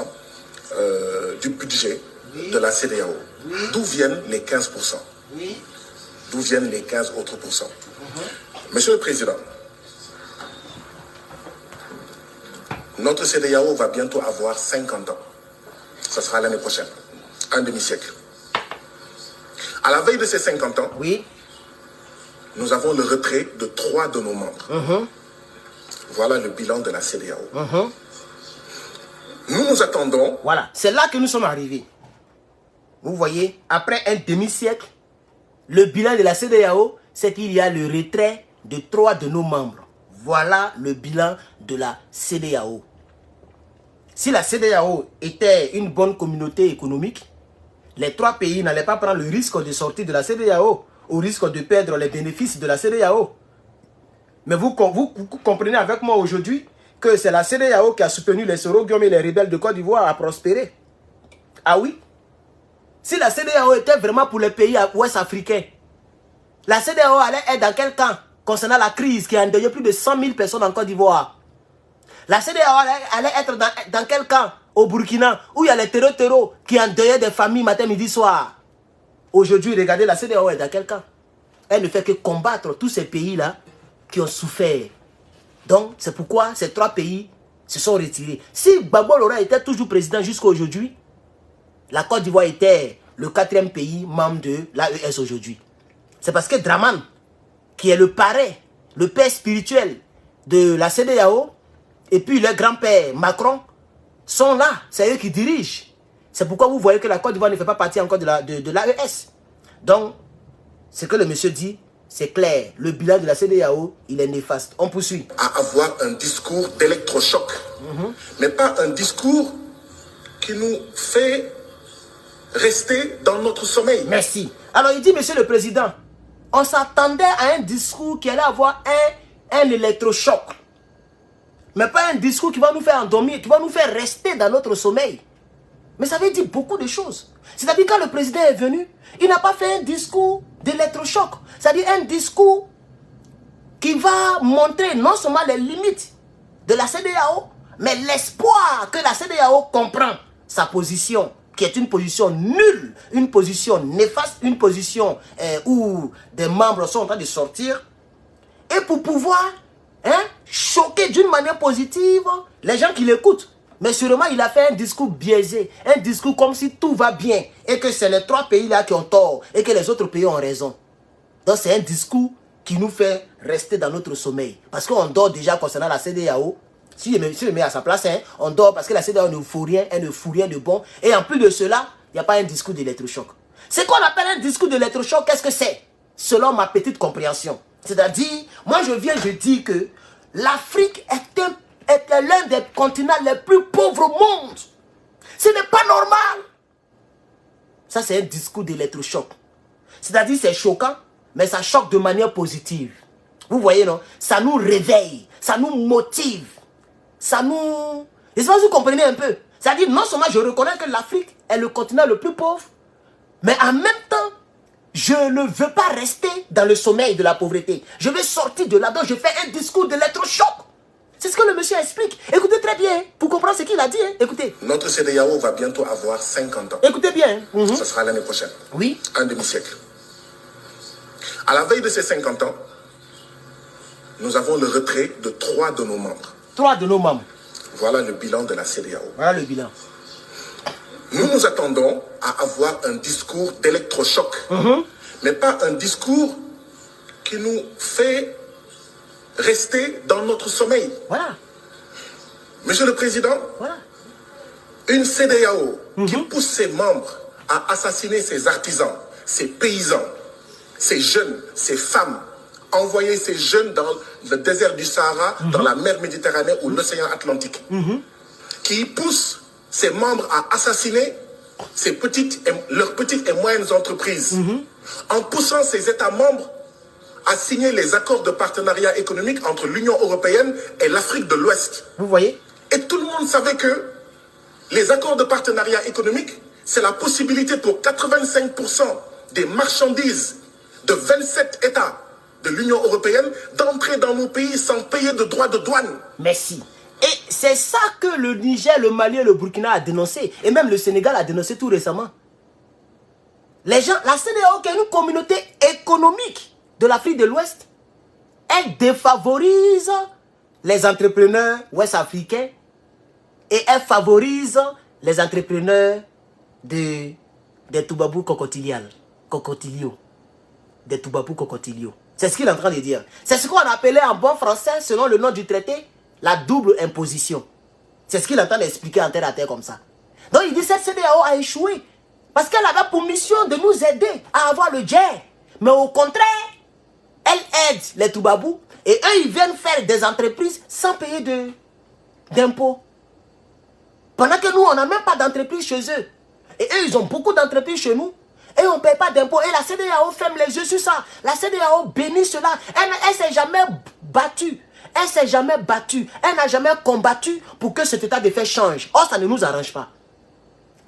Speaker 2: du budget de la CEDEAO. Oui. D'où viennent les 15%? Oui. D'où viennent les 15 autres pourcents? Monsieur le Président, notre CEDEAO va bientôt avoir 50 ans. Ça sera l'année prochaine, un demi-siècle. À la veille de ces 50 ans, oui, nous avons le retrait de 3 de nos membres. Voilà le bilan de la CEDEAO. Nous nous attendons...
Speaker 1: Voilà, c'est là que nous sommes arrivés. Vous voyez, après un demi-siècle, le bilan de la CEDEAO, c'est qu'il y a le retrait de 3 de nos membres. Voilà le bilan de la CEDEAO. Si la CEDEAO était une bonne communauté économique, les 3 pays n'allaient pas prendre le risque de sortir de la CEDEAO, au risque de perdre les bénéfices de la CEDEAO. Mais vous comprenez avec moi aujourd'hui que c'est la CEDEAO qui a soutenu les Soro Guillaume et les rebelles de Côte d'Ivoire à prospérer. Ah oui? Si la CEDEAO était vraiment pour les pays ouest-africains, la CEDEAO allait être dans quel camp concernant la crise qui a endeuillé plus de 100 000 personnes en Côte d'Ivoire? La CEDEAO allait être dans quel camp au Burkina où il y a les terreaux qui endeuillaient des familles matin, midi, soir? Aujourd'hui, regardez, la CEDEAO est dans quel camp? Elle ne fait que combattre tous ces pays-là qui ont souffert. Donc, c'est pourquoi ces 3 pays se sont retirés. Si Gbagbo Laurent était toujours président jusqu'à aujourd'hui, la Côte d'Ivoire était le 4e pays membre de l'AES aujourd'hui. C'est parce que Draman, qui est le parrain, le père spirituel de la CEDEAO, et puis le grand-père Macron, sont là. C'est eux qui dirigent. C'est pourquoi vous voyez que la Côte d'Ivoire ne fait pas partie encore de l'AES. Donc, ce que le monsieur dit, c'est clair. Le bilan de la CEDEAO, il est néfaste. On poursuit.
Speaker 2: À avoir un discours d'électrochoc. Mais pas un discours qui nous fait rester dans notre sommeil.
Speaker 1: Merci. Alors il dit, Monsieur le Président, on s'attendait à un discours qui allait avoir un électrochoc. Mais pas un discours qui va nous faire endormir, qui va nous faire rester dans notre sommeil. Mais ça veut dire beaucoup de choses. C'est-à-dire quand le président est venu, il n'a pas fait un discours d'électrochoc. C'est-à-dire un discours qui va montrer non seulement les limites de la CEDEAO, mais l'espoir que la CEDEAO comprend sa position, qui est une position nulle, une position néfaste, une position où des membres sont en train de sortir. Et pour pouvoir choquer d'une manière positive les gens qui l'écoutent. Mais sûrement, il a fait un discours biaisé, un discours comme si tout va bien et que c'est les 3 pays-là qui ont tort et que les autres pays ont raison. Donc c'est un discours qui nous fait rester dans notre sommeil. Parce qu'on dort déjà concernant la CEDEAO. Si je mets à sa place, on dort parce que la CEDEAO ne fout rien, elle ne fout rien de bon. Et en plus de cela, il n'y a pas un discours d'électrochoc. Ce qu'on appelle un discours d'électrochoc, qu'est-ce que c'est? Selon ma petite compréhension. C'est-à-dire, moi je dis que l'Afrique est l'un des continents les plus pauvres au monde. Ce n'est pas normal. Ça, c'est un discours d'électrochoc. C'est-à-dire, c'est choquant, mais ça choque de manière positive. Vous voyez, non? Ça nous réveille, ça nous motive, ça nous... Je ne sais pas si vous comprenez un peu. C'est-à-dire, non seulement je reconnais que l'Afrique est le continent le plus pauvre, mais en même temps, je ne veux pas rester dans le sommeil de la pauvreté. Je veux sortir de là-dedans, je fais un discours d'électrochoc. C'est ce que le monsieur explique. Écoutez très bien, pour comprendre ce qu'il a dit. Écoutez.
Speaker 2: Notre CEDEAO va bientôt avoir 50 ans.
Speaker 1: Écoutez bien.
Speaker 2: Ce sera l'année prochaine.
Speaker 1: Oui.
Speaker 2: Un demi-siècle. À la veille de ces 50 ans, nous avons le retrait de 3 de nos membres.
Speaker 1: 3 de nos membres.
Speaker 2: Voilà le bilan de la CEDEAO.
Speaker 1: Voilà le bilan.
Speaker 2: Nous nous attendons à avoir un discours d'électrochoc, mais pas un discours qui nous fait rester dans notre sommeil.
Speaker 1: Voilà.
Speaker 2: Monsieur le Président,
Speaker 1: voilà.
Speaker 2: Une CEDEAO qui pousse ses membres à assassiner ses artisans, ses paysans, ses jeunes, ses femmes, envoyer ces jeunes dans le désert du Sahara, dans la mer Méditerranée ou l'océan Atlantique, qui pousse ses membres à assassiner leurs petites et moyennes entreprises, en poussant ces États membres à signer les accords de partenariat économique entre l'Union européenne et l'Afrique de l'Ouest.
Speaker 1: Vous voyez?
Speaker 2: Et tout le monde savait que les accords de partenariat économique, c'est la possibilité pour 85% des marchandises de 27 États de l'Union européenne d'entrer dans nos pays sans payer de droits de douane.
Speaker 1: Merci. Et c'est ça que le Niger, le Mali et le Burkina a dénoncé. Et même le Sénégal a dénoncé tout récemment. Les gens, la CEDEAO, qui est une communauté économique de l'Afrique de l'Ouest, elle défavorise les entrepreneurs ouest-africains et elle favorise les entrepreneurs des Toubabou Cocotilio. Des Toubabou Cocotilio. C'est ce qu'il est en train de dire. C'est ce qu'on appelait en bon français, selon le nom du traité, la double imposition. C'est ce qu'il est en train d'expliquer en terre à terre comme ça. Donc il dit que cette CEDEAO a échoué parce qu'elle avait pour mission de nous aider à avoir le djer. Mais au contraire, elle aide les Toubabou et eux ils viennent faire des entreprises sans payer d'impôts. Pendant que nous on n'a même pas d'entreprise chez eux. Et eux ils ont beaucoup d'entreprises chez nous. Et on ne paye pas d'impôts. Et la CEDEAO ferme les yeux sur ça. La CEDEAO bénit cela. Elle ne s'est jamais battue. Elle ne s'est jamais battue. Elle n'a jamais combattu pour que cet état de fait change. Or, ça ne nous arrange pas.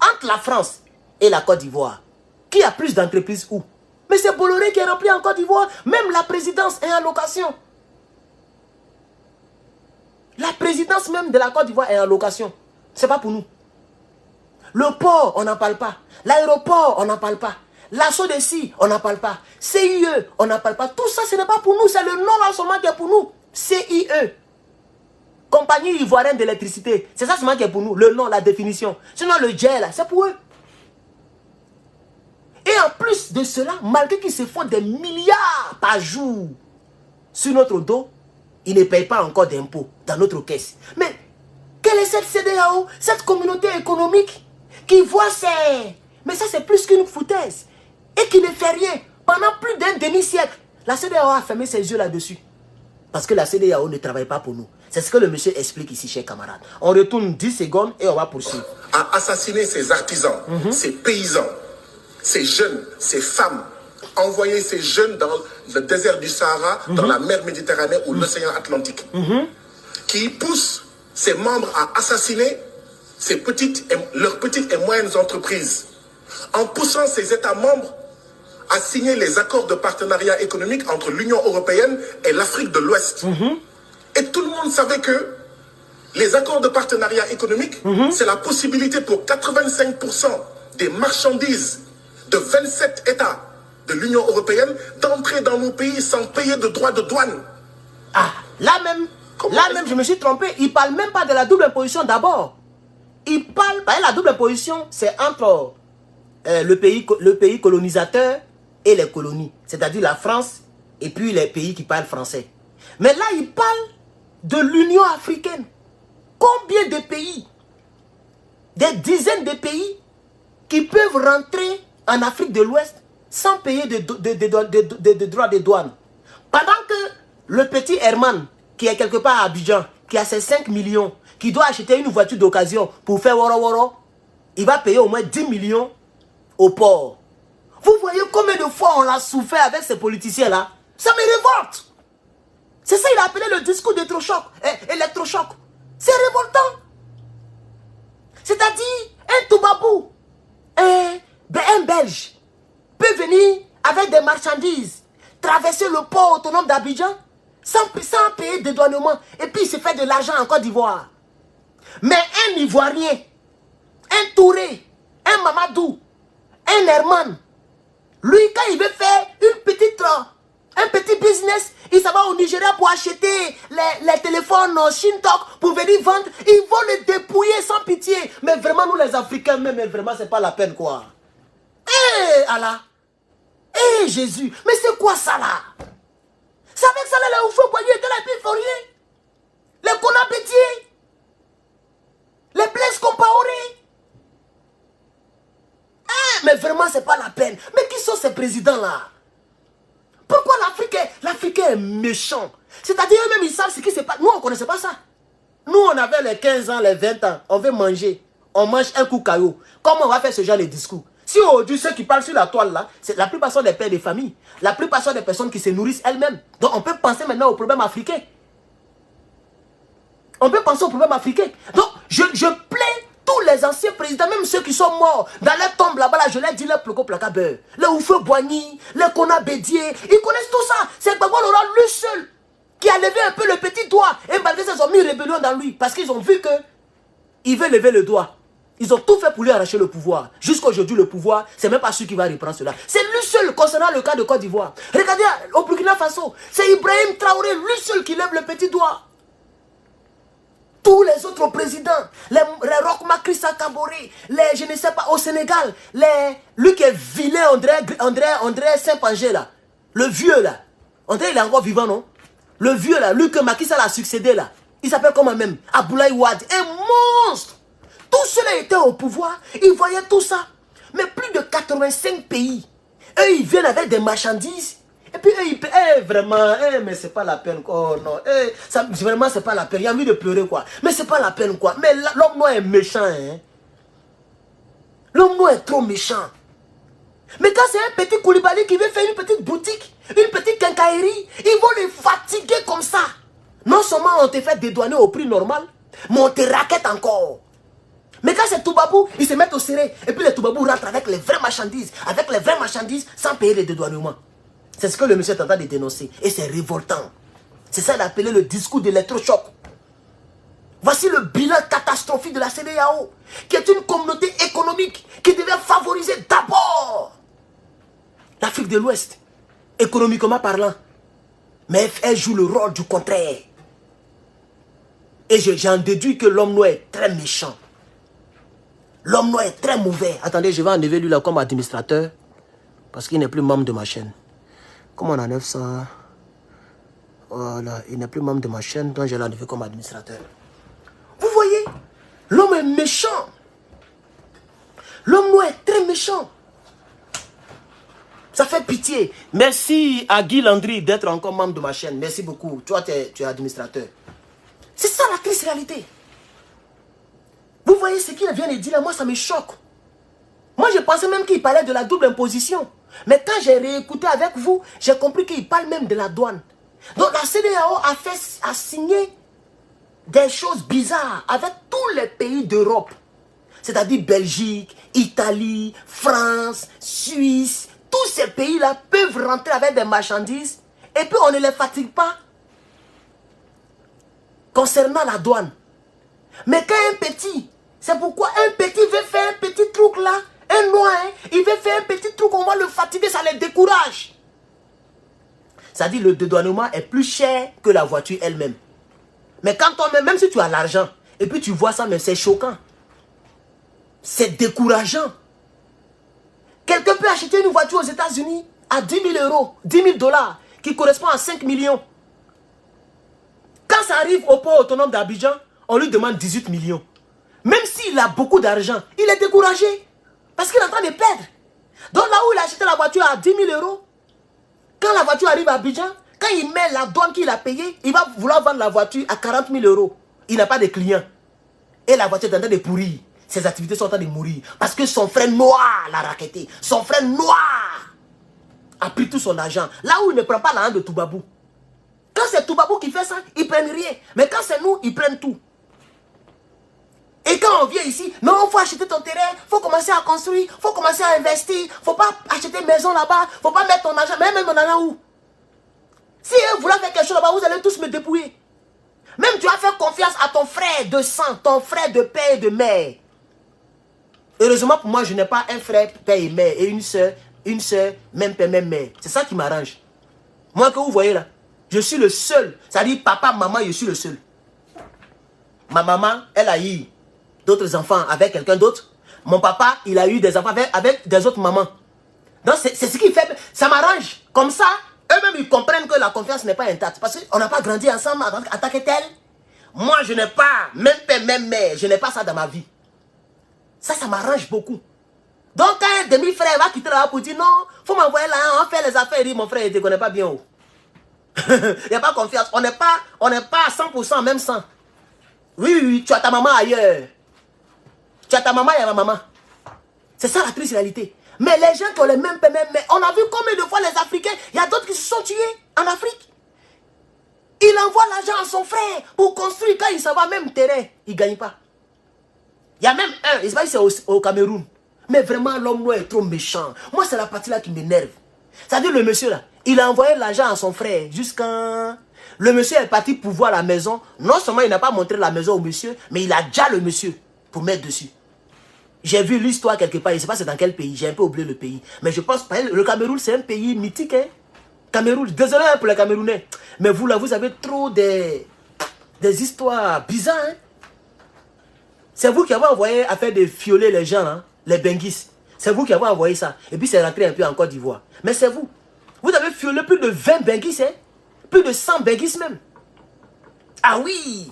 Speaker 1: Entre la France et la Côte d'Ivoire, qui a plus d'entreprises où? Mais c'est Bolloré qui est rempli en Côte d'Ivoire. Même la présidence est en location. La présidence même de la Côte d'Ivoire est en location. Ce n'est pas pour nous. Le port, on n'en parle pas. L'aéroport, on n'en parle pas. L'assaut des CIE, on n'en parle pas. CIE, on n'en parle pas. Tout ça, ce n'est pas pour nous. C'est le nom là seulement qui est pour nous. CIE. Compagnie ivoirienne d'électricité. C'est ça seulement qui est pour nous. Le nom, la définition. Sinon, le djer, là, c'est pour eux. Et en plus de cela, malgré qu'ils se font des milliards par jour sur notre dos, ils ne payent pas encore d'impôts dans notre caisse. Mais quelle est cette CEDEAO, cette communauté économique qui voit ces... Mais ça, c'est plus qu'une foutaise. Et qui ne fait rien. Pendant plus d'un demi-siècle, la CEDEAO a fermé ses yeux là-dessus. Parce que la CEDEAO ne travaille pas pour nous. C'est ce que le monsieur explique ici, chers camarades. On retourne 10 secondes et on va poursuivre.
Speaker 2: A assassiné ses artisans, ses paysans, ses jeunes, ses femmes, envoyer ces jeunes dans le désert du Sahara, dans la mer Méditerranée ou l'océan Atlantique, qui pousse ses membres à assassiner leurs petites et moyennes entreprises, en poussant ces États membres à signer les accords de partenariat économique entre l'Union européenne et l'Afrique de l'Ouest. Et tout le monde savait que les accords de partenariat économique, c'est la possibilité pour 85% des marchandises de 27 États de l'Union européenne d'entrer dans nos pays sans payer de droits de douane.
Speaker 1: Ah, là même, je me suis trompé. Il ne parle même pas de la double imposition d'abord. Il parle, la double imposition, c'est entre le pays colonisateur et les colonies. C'est-à-dire la France et puis les pays qui parlent français. Mais là, il parle de l'Union africaine. Combien de pays, des dizaines de pays qui peuvent rentrer en Afrique de l'Ouest sans payer de droits de douane. Pendant que le petit Herman, qui est quelque part à Abidjan, qui a ses 5 millions, qui doit acheter une voiture d'occasion pour faire woro, il va payer au moins 10 millions au port. Vous voyez combien de fois on l'a souffert avec ces politiciens-là? Ça me révolte. C'est ça, il a appelé le discours d'électrochoc. C'est révoltant. C'est-à-dire, un Toubabou, un Belge, peut venir avec des marchandises, traverser le port autonome d'Abidjan, sans payer de dédouanement, et puis il se fait de l'argent en Côte d'Ivoire. Mais un Ivoirien, un Touré, un Mamadou, un Herman, lui, quand il veut faire un petit business, il s'en va au Nigeria pour acheter les téléphones Shintok pour venir vendre. Ils vont le dépouiller sans pitié. Mais vraiment, nous les Africains, même vraiment, c'est pas la peine, quoi. Allah. Jésus. Mais c'est quoi ça, là? C'est avec ça, là, les Oufou-Boigny étaient là, et puis il faut rien. Les Konabédier. Les Blaise Compaoré. Mais vraiment, c'est pas la peine. Mais qui sont ces présidents-là? Pourquoi l'Africain est méchant? C'est-à-dire, eux-mêmes, ils savent ce qui se passe. Nous, on ne connaissait pas ça. Nous, on avait les 15 ans, les 20 ans. On veut manger. On mange un coup caillou. Comment on va faire ce genre de discours? Si aujourd'hui, ceux qui parlent sur la toile, là, la plupart sont des pères de famille. La plupart sont des personnes qui se nourrissent elles-mêmes. Donc, on peut penser maintenant aux problèmes africains. On peut penser aux problèmes africains. Donc, je plains tous les anciens présidents, même ceux qui sont morts, dans les tombes là-bas, là, je leur dis les Ploko-Plaka-Beurre, les Oufou-Boigny, les Konabédier, ils connaissent tout ça. C'est Gbagbo Laurent, lui seul, qui a levé un peu le petit doigt. Et malgré ça, ils ont mis rébellion dans lui. Parce qu'ils ont vu qu'il veut lever le doigt. Ils ont tout fait pour lui arracher le pouvoir. Jusqu'à aujourd'hui, le pouvoir, c'est même pas celui qui va reprendre cela. C'est lui seul, concernant le cas de Côte d'Ivoire. Regardez, au Burkina Faso, c'est Ibrahim Traoré, lui seul, qui lève le petit doigt. Tous les autres présidents, les Roch Macrissa Kaboré, je ne sais pas, au Sénégal, lui qui est vilain, André Saint-Pangé là, le vieux là, André il est encore vivant non? Le vieux là, lui que Macky Sall a succédé là, il s'appelle comment même? Abdoulaye Wade, un monstre. Tous ceux-là étaient au pouvoir, ils voyaient tout ça. Mais plus de 85 pays, eux ils viennent avec des marchandises. Et puis ils paient, vraiment, mais c'est pas la peine, oh non, vraiment c'est pas la peine, il y a envie de pleurer quoi, mais c'est pas la peine quoi, mais l'homme noir est méchant, hein. L'homme noir est trop méchant. Mais quand c'est un petit Koulibaly qui veut faire une petite boutique, une petite quincaillerie, ils vont les fatiguer comme ça. Non seulement on te fait dédouaner au prix normal, mais on te raquette encore. Mais quand c'est Toubabou, ils se mettent au serré, et puis les Toubabou rentrent avec les vraies marchandises, sans payer les dédouanements. C'est ce que le monsieur est en train de dénoncer. Et c'est révoltant. C'est ça qu'il a appelé le discours d'électrochoc. Voici le bilan catastrophique de la CEDEAO, qui est une communauté économique qui devait favoriser d'abord l'Afrique de l'Ouest, économiquement parlant. Mais elle joue le rôle du contraire. Et j'en déduis que l'homme noir est très méchant. L'homme noir est très mauvais. Attendez, je vais enlever lui là comme administrateur, parce qu'il n'est plus membre de ma chaîne. Comment on enlève ça? Voilà, il n'est plus membre de ma chaîne, donc je l'ai enlevé comme administrateur. Vous voyez, l'homme est méchant. L'homme noir est très méchant. Ça fait pitié. Merci à Guy Landry d'être encore membre de ma chaîne. Merci beaucoup. Toi, tu es administrateur. C'est ça la triste réalité. Vous voyez ce qu'il vient de dire là, moi ça me choque. Moi je pensais même qu'il parlait de la double imposition. Mais quand j'ai réécouté avec vous, j'ai compris qu'il parle même de la douane. Donc la CEDEAO a signé des choses bizarres avec tous les pays d'Europe. C'est-à-dire Belgique, Italie, France, Suisse. Tous ces pays-là peuvent rentrer avec des marchandises et puis on ne les fatigue pas concernant la douane. Mais quand un petit, c'est pourquoi un petit veut faire un petit truc là, un noir, hein, il veut faire un petit truc, on va le fatiguer, ça les décourage. C'est-à-dire le dédouanement est plus cher que la voiture elle-même. Mais quand on, même si tu as l'argent, et puis tu vois ça, mais c'est choquant. C'est décourageant. Quelqu'un peut acheter une voiture aux États-Unis à 10 000 euros, 10 000 $, qui correspond à 5 millions. Quand ça arrive au port autonome d'Abidjan, on lui demande 18 millions. Même s'il a beaucoup d'argent, il est découragé. Parce qu'il est en train de perdre. Donc là où il a acheté la voiture à 10 000 euros, quand la voiture arrive à Abidjan, quand il met la douane qu'il a payée, il va vouloir vendre la voiture à 40 000 euros. Il n'a pas de clients. Et la voiture est en train de pourrir. Ses activités sont en train de mourir. Parce que son frère noir l'a raquetté. Son frère noir a pris tout son argent. Là où il ne prend pas l'argent de Toubabou. Quand c'est Toubabou qui fait ça, ils ne prennent rien. Mais quand c'est nous, ils prennent tout. Et quand on vient ici, non, il faut acheter ton terrain, il faut commencer à construire, il faut commencer à investir, il ne faut pas acheter une maison là-bas, il ne faut pas mettre ton argent, même mon argent où? Si vous voulez faire quelque chose là-bas, vous allez tous me dépouiller. Même tu vas faire confiance à ton frère de sang, ton frère de père et de mère. Heureusement pour moi, je n'ai pas un frère, père et mère, et une soeur, même père, même mère. C'est ça qui m'arrange. Moi que vous voyez là, je suis le seul. Ça dit papa, maman, je suis le seul. Ma maman, elle a eu d'autres enfants avec quelqu'un d'autre. Mon papa, il a eu des enfants avec des autres mamans. Donc c'est ce qui fait, ça m'arrange. Comme ça, eux-mêmes ils comprennent que la confiance n'est pas intacte. Parce qu'on n'a pas grandi ensemble en tant que tel. Moi je n'ai pas, même père, même mère, je n'ai pas ça dans ma vie. Ça m'arrange beaucoup. Donc quand un demi-frère va quitter là pour dire non, il faut m'envoyer là, on va faire les affaires, il dit mon frère, il ne te connaît pas bien. Il n'y a pas confiance. On n'est pas à 100%, même 100. Oui, tu as ta maman ailleurs. Tu as ta maman et ma maman. C'est ça la triste réalité. Mais les gens qui ont les mêmes pères, on a vu combien de fois les Africains, il y a d'autres qui se sont tués en Afrique. Il envoie l'argent à son frère pour construire. Quand il s'en va même terrain, il ne gagne pas. Il y a même un, il se passe au Cameroun. Mais vraiment, l'homme noir est trop méchant. Moi, c'est la partie là qui m'énerve. C'est-à-dire le monsieur là, il a envoyé l'argent à son frère jusqu'à... Le monsieur est parti pour voir la maison. Non seulement il n'a pas montré la maison au monsieur, mais il a déjà le monsieur pour mettre dessus. J'ai vu l'histoire quelque part, je ne sais pas c'est dans quel pays, j'ai un peu oublié le pays. Mais je pense que le Cameroun, c'est un pays mythique. Hein? Cameroun, désolé pour les Camerounais. Mais vous là, vous avez trop des histoires bizarres. Hein? C'est vous qui avez envoyé à faire de violer les gens, hein? Les Benguis. C'est vous qui avez envoyé ça. Et puis c'est rentré un peu en Côte d'Ivoire. Mais c'est vous. Vous avez violé plus de 20 Benguis, hein? Plus de 100 Benguis même. Ah oui!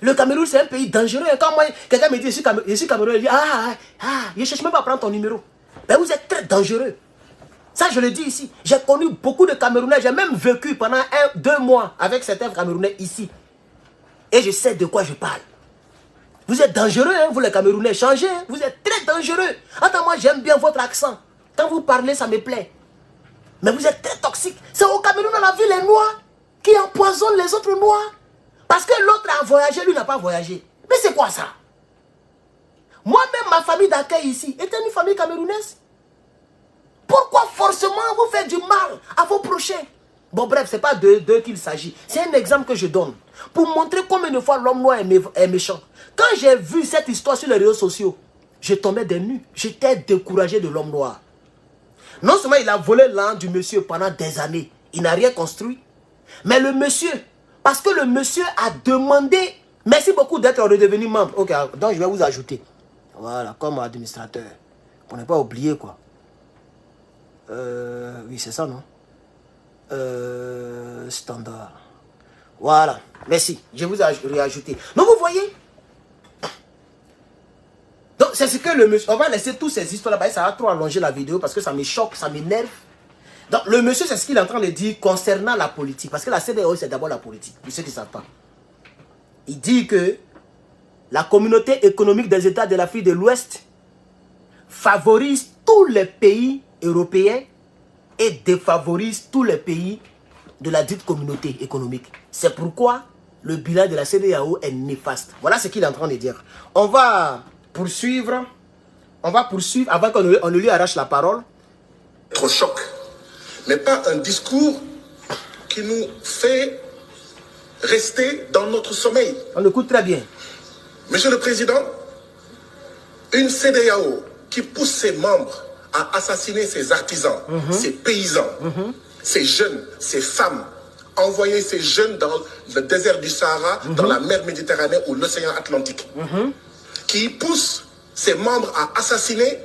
Speaker 1: Le Cameroun, c'est un pays dangereux. Et quand moi, quelqu'un me dit, je suis Cameroun, il dit, je ne cherche même pas à prendre ton numéro. Ben, vous êtes très dangereux. Ça, je le dis ici. J'ai connu beaucoup de Camerounais. J'ai même vécu pendant 2 mois avec certains Camerounais ici. Et je sais de quoi je parle. Vous êtes dangereux, hein, vous les Camerounais. Changez, hein, vous êtes très dangereux. Attends, moi, j'aime bien votre accent. Quand vous parlez, ça me plaît. Mais vous êtes très toxique. C'est au Cameroun, on a vu les Noirs qui empoisonnent les autres Noirs. Parce que l'autre a voyagé, lui n'a pas voyagé. Mais c'est quoi ça? Moi-même, ma famille d'accueil ici était une famille camerounaise. Pourquoi forcément vous faites du mal à vos prochains? Bon bref, ce n'est pas d'eux qu'il s'agit. C'est un exemple que je donne. Pour montrer combien de fois l'homme noir est méchant. Quand j'ai vu cette histoire sur les réseaux sociaux, je tombais des nues. J'étais découragé de l'homme noir. Non seulement il a volé l'an du monsieur pendant des années. Il n'a rien construit. Mais le monsieur... Parce que le monsieur a demandé... Merci beaucoup d'être redevenu membre. Ok, donc je vais vous ajouter. Voilà, comme administrateur. Pour ne pas oublier quoi. Oui, c'est ça, non? Standard. Voilà, merci. Je vous ai réajouté. Donc vous voyez... Donc c'est ce que le monsieur... On va laisser toutes ces histoires là-bas. Ça va trop allonger la vidéo parce que ça me choque, ça m'énerve. Donc, le monsieur, c'est ce qu'il est en train de dire concernant la politique. Parce que la CEDEAO, c'est d'abord la politique. Pour ceux qui ne savent pas. Il dit que la communauté économique des États de l'Afrique de l'Ouest favorise tous les pays européens et défavorise tous les pays de la dite communauté économique. C'est pourquoi le bilan de la CEDEAO est néfaste. Voilà ce qu'il est en train de dire. On va poursuivre avant qu'on ne lui arrache la parole.
Speaker 2: Notre choc n'est pas un discours qui nous fait rester dans notre sommeil.
Speaker 1: On écoute très bien.
Speaker 2: Monsieur le Président, une CEDEAO qui pousse ses membres à assassiner ses artisans, ses paysans, ses jeunes, ses femmes, envoyer ces jeunes dans le désert du Sahara, dans la mer Méditerranée ou l'océan Atlantique, qui pousse ses membres à assassiner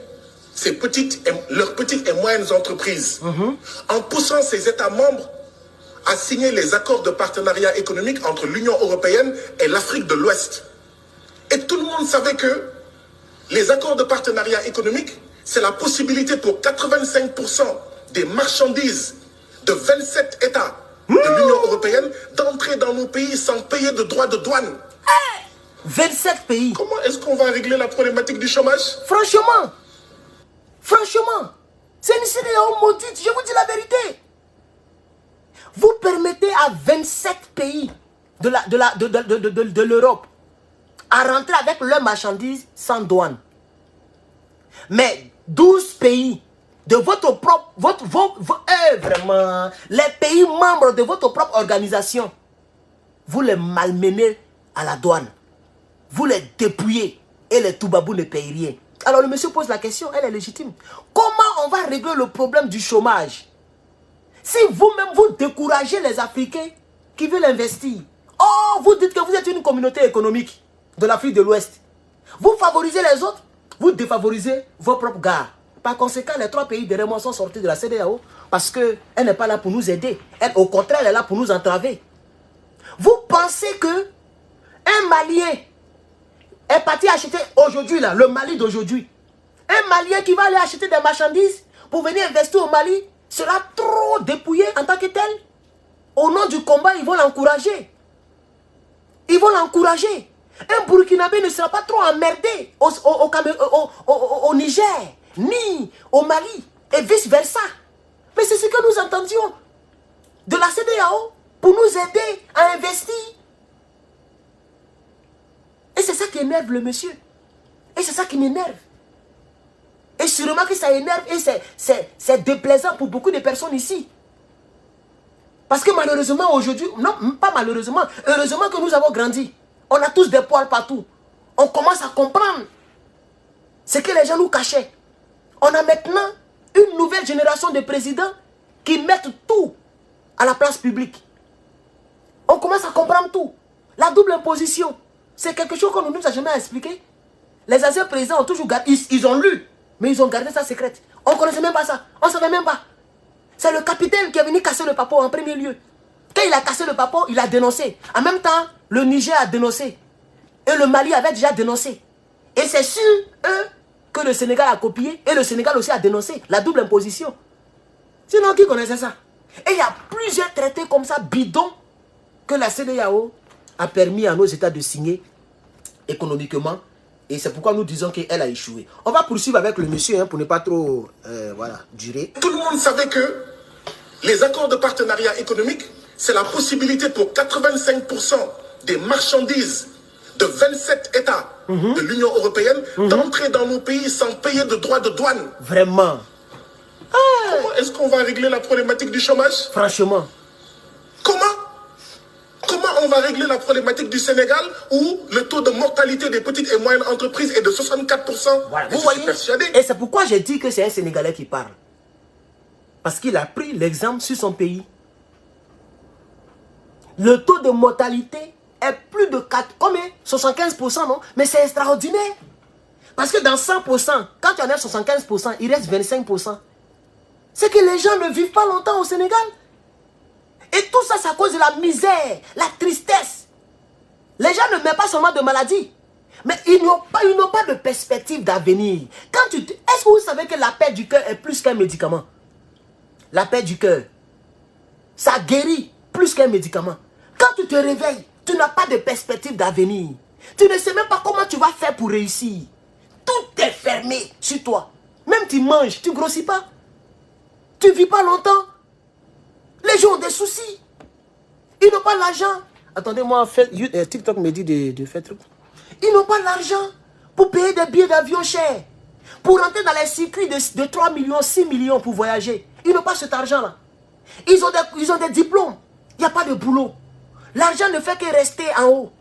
Speaker 2: leurs petites et moyennes entreprises, en poussant ces États membres à signer les accords de partenariat économique entre l'Union européenne et l'Afrique de l'Ouest. Et tout le monde savait que les accords de partenariat économique, c'est la possibilité pour 85% des marchandises de 27 États de l'Union européenne d'entrer dans nos pays sans payer de droits de douane.
Speaker 1: 27 pays.
Speaker 2: Comment est-ce qu'on va régler la problématique du chômage?
Speaker 1: Franchement, c'est une CEDEAO maudite, je vous dis la vérité. Vous permettez à 27 pays de l'Europe à rentrer avec leurs marchandises sans douane. Mais 12 pays de votre propre, vraiment, les pays membres de votre propre organisation, vous les malmenez à la douane. Vous les dépouillez et les Toubabous ne payent rien. Alors le monsieur pose la question, elle est légitime. Comment on va régler le problème du chômage si vous-même vous découragez les Africains qui veulent investir? Oh, vous dites que vous êtes une communauté économique de l'Afrique de l'Ouest. Vous favorisez les autres, vous défavorisez vos propres gars. Par conséquent, les 3 pays de Raymond sont sortis de la CEDEAO parce qu'elle n'est pas là pour nous aider. Elle, au contraire, elle est là pour nous entraver. Vous pensez que un Malien est parti acheter aujourd'hui, là, le Mali d'aujourd'hui. Un Malien qui va aller acheter des marchandises pour venir investir au Mali sera trop dépouillé en tant que tel. Au nom du combat, ils vont l'encourager. Ils vont l'encourager. Un Burkinabé ne sera pas trop emmerdé au Niger, ni au Mali, et vice-versa. Mais c'est ce que nous entendions de la CEDEAO pour nous aider à investir. Et c'est ça qui énerve le monsieur. Et c'est ça qui m'énerve. Et sûrement que ça énerve et c'est déplaisant pour beaucoup de personnes ici. Parce que malheureusement aujourd'hui, non, pas malheureusement, heureusement que nous avons grandi. On a tous des poils partout. On commence à comprendre ce que les gens nous cachaient. On a maintenant une nouvelle génération de présidents qui mettent tout à la place publique. On commence à comprendre tout. La double imposition, c'est quelque chose qu'on ne nous a jamais expliqué. Les anciens présidents ont toujours gardé, ils ont lu, mais ils ont gardé ça secrète. On ne connaissait même pas ça, on ne savait même pas. C'est le capitaine qui est venu casser le papo en premier lieu. Quand il a cassé le papo, il a dénoncé. En même temps, le Niger a dénoncé. Et le Mali avait déjà dénoncé. Et c'est sur eux que le Sénégal a copié. Et le Sénégal aussi a dénoncé la double imposition. Sinon, qui connaissait ça? Et il y a plusieurs traités comme ça, bidons, que la CEDEAO a permis à nos États de signer économiquement. Et c'est pourquoi nous disons qu'elle a échoué. On va poursuivre avec le monsieur pour ne pas trop durer.
Speaker 2: Tout le monde savait que les accords de partenariat économique, c'est la possibilité pour 85% des marchandises de 27 États de l'Union européenne d'entrer dans nos pays sans payer de droits de douane.
Speaker 1: Vraiment.
Speaker 2: Comment est-ce qu'on va régler la problématique du chômage?
Speaker 1: Franchement.
Speaker 2: Comment on va régler la problématique du Sénégal où le taux de mortalité des petites et moyennes entreprises est de 64%?
Speaker 1: Voilà,
Speaker 2: vous voyez, persuadé.
Speaker 1: Et c'est pourquoi j'ai dit que c'est un Sénégalais qui parle. Parce qu'il a pris l'exemple sur son pays. Le taux de mortalité est plus de 75%, non? Mais c'est extraordinaire. Parce que dans 100%, quand tu en as 75%, il reste 25%. C'est que les gens ne vivent pas longtemps au Sénégal. Et tout ça, c'est à cause de la misère, la tristesse. Les gens ne meurent pas seulement de maladie. Mais ils n'ont pas de perspective d'avenir. Est-ce que vous savez que la paix du cœur est plus qu'un médicament? La paix du cœur, ça guérit plus qu'un médicament. Quand tu te réveilles, tu n'as pas de perspective d'avenir. Tu ne sais même pas comment tu vas faire pour réussir. Tout est fermé sur toi. Même tu manges, tu ne grossis pas. Tu ne vis pas longtemps. Les gens ont des soucis. Ils n'ont pas l'argent. Attendez-moi, TikTok me dit de faire truc. Ils n'ont pas l'argent pour payer des billets d'avion chers. Pour rentrer dans les circuits de 3 millions, 6 millions pour voyager. Ils n'ont pas cet argent-là. Ils ont des diplômes. Il n'y a pas de boulot. L'argent ne fait que rester en haut.